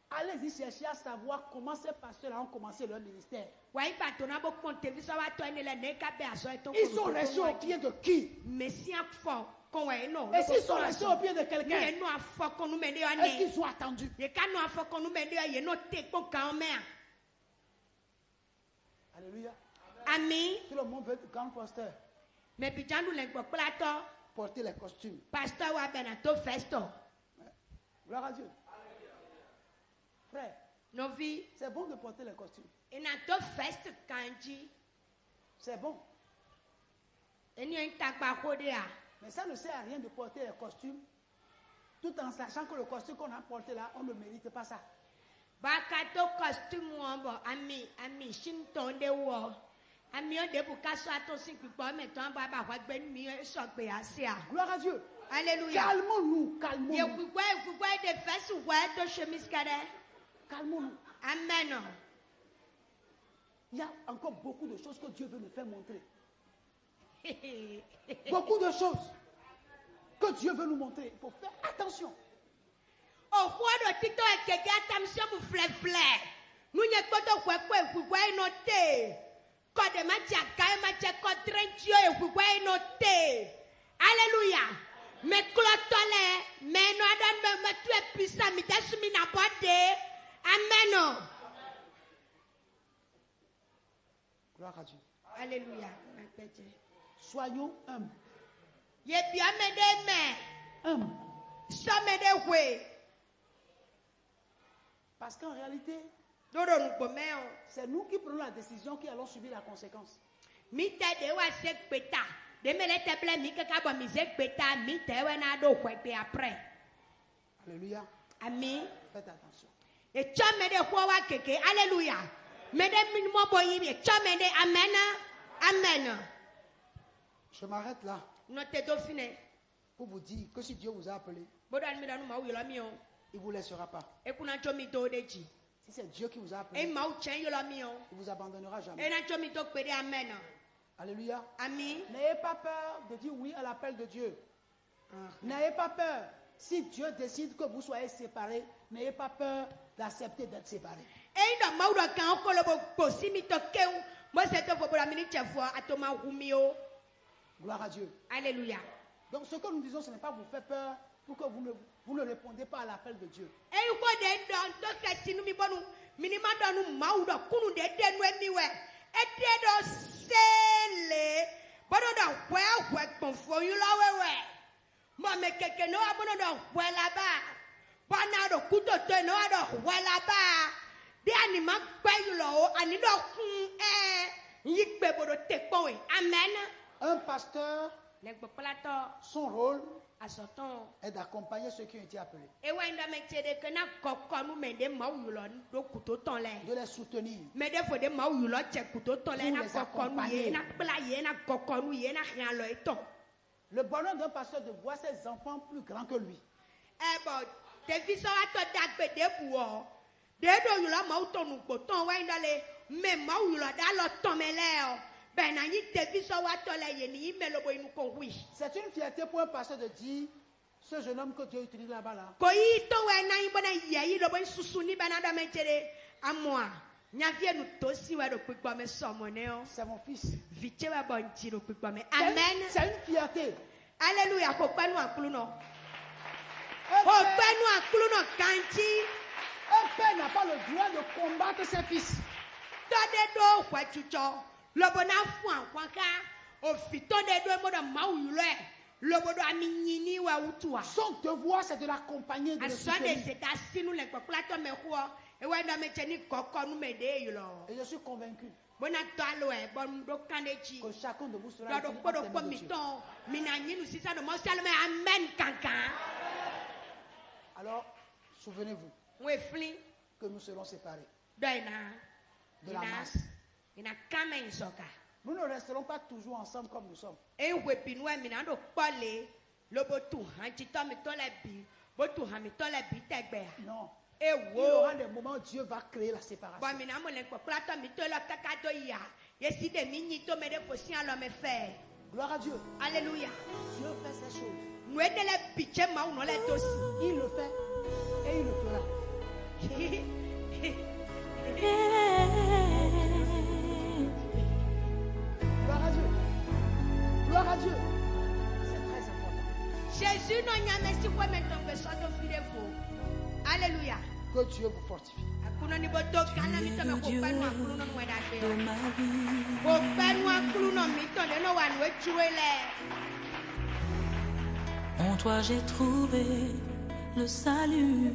Allez-y chercher à savoir comment ces pasteurs ont commencé leur ministère. Ils sont restés au pied de qui? Et s'ils sont restés au pied de quelqu'un, est-ce qu'ils ont attendu? Alléluia. Amen. Tout le monde veut être grand pasteur. Porter les costumes. Gloire à Dieu. Frère, c'est bon de porter les costumes. C'est bon. Mais ça ne sert à rien de porter les costumes tout en sachant que le costume qu'on a porté là, on ne mérite pas ça. Gloire à Dieu. Alléluia. Calmons-nous. Calmons-nous. Amen. Il y a encore beaucoup de choses que Dieu veut nous faire montrer. Beaucoup de choses que Dieu veut nous montrer. Il faut faire attention. Alléluia. Mais tu es puissant, amen. Gloire à Dieu. Alléluia. Soyons humbles. Humbles. Parce qu'en réalité, c'est nous qui prenons la décision qui allons subir la conséquence. Alléluia. Amen. Faites attention. Alléluia. Amen. Je m'arrête là pour vous dire que si Dieu vous a appelé, il ne vous laissera pas. Si c'est Dieu qui vous a appelé, il ne vous abandonnera jamais. Alléluia. Amen. N'ayez pas peur de dire oui à l'appel de Dieu. N'ayez pas peur. Si Dieu décide que vous soyez séparés, n'ayez pas peur d'accepter d'être séparés. Gloire à Dieu. Alléluia. Donc ce que nous disons, ce n'est pas vous faire peur pour que vous ne répondez pas à l'appel de Dieu. Amen. Un pasteur Son rôle Asɔtɔn. est d'accompagner ceux qui ont été appelés, Ewa indame tse que na kɔkɔ nu me de mawu yulɔ do kuto tɔn lɛ. de les soutenir, Me de fo de mawu yulɔ tse kuto tɔn lɛ Pour na les kɔkɔ nu accompagner. ye na kpla ye na kɔkɔ nu ye na hiã lɔ etɔn. le bonheur d'un pasteur de voir ses enfants plus grands que lui. Bɔn ɖevi sɔ wa tɔ da gbe de bu wɔ. De do yulɔ mawu tɔ nugbo tɔn wa yin le me mawu yulɔ da lɔ tɔn me lɛ o. Ben na yi ɖevi sɔ wa tɔ le ye ni yi me lobo inu ko hui. C'est une fierté pour un pasteur de dire ce jeune homme que Dieu utilise là-bas là. Ko yi tɔ wɛ na yi bɔna yɛ yi lobo susu ni bɛ na dɔ me tse de amoa. Nyavie nu to si wɛ do kpekpɔ me sɔmɔ ne o. C'est mon fils. Vitse wɛ bɔ ŋtsi do kpekpɔ me. C'est Amen. c'est une fierté. Alléluia. Ko kpɛ nu akulu nɔ. Un Ko père, kpɛ nu akulu nɔ kantsi. un père n'a pas le droit de combattre ses fils. Tɔ de do xɔ tutsɔ. Lobo na fu akɔka. Ofi tɔ de do emo dɔ mawu yulɔɛ. Lobo do ami nyini wa wutua. Son devoir, c'est de l'accompagner, de le Asɔ de soutenir. se ta sinu le kpɔkplatɔ me xɔ. Ewa na me tse ni kɔkɔ nu me de yi lɔ. Et je suis convaincu Bona tɔ alo ɛ bɔ nu do kan de tsi. que chacun de vous sera Dɔ do utilisé kpɔ do entre les kpɔ mains de mi Dieu. tɔn. Mina nyinu sisan do mɔ sialu me amen kankan. Alors, souvenez-vous Wo efli que nous serons séparés dɔ yina. de la Yina masse. yina kame yi sɔka. Nous ne resterons pas toujours ensemble comme nous sommes. Ewe binu mina do kpɔ le. Lobo tu hã dzitɔ mi tɔ le bi. Bo tu hã mi tɔ le bi tɛgbɛa. Non. Il y Ewo. aura des moments où Dieu va créer la séparation. Bon, mina mo le kpɔkplatɔ mi to lɔ kaka do ya. Yesi de mi nyi to me de fosi alɔ me fɛ. Gloire à Dieu. Alléluia. Dieu fait ces choses. Nu de le bitse mawu nɔ le to si. Il le fait et il le fera. Gloire à Dieu. Gloire à Dieu. C'est très important. Jésus no nyame si ko me to be so do fi de fo. Alléluia. Que Dieu vous fortifie. Akuno ni bo to kana mi to me ko pa nu akuno no mo da de gbe. ma vie. Ko pa nu akuno mi to le no wa nu echuwe le. En toi j'ai trouvé le salut.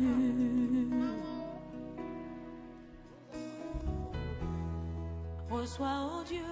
Reçois, oh Dieu,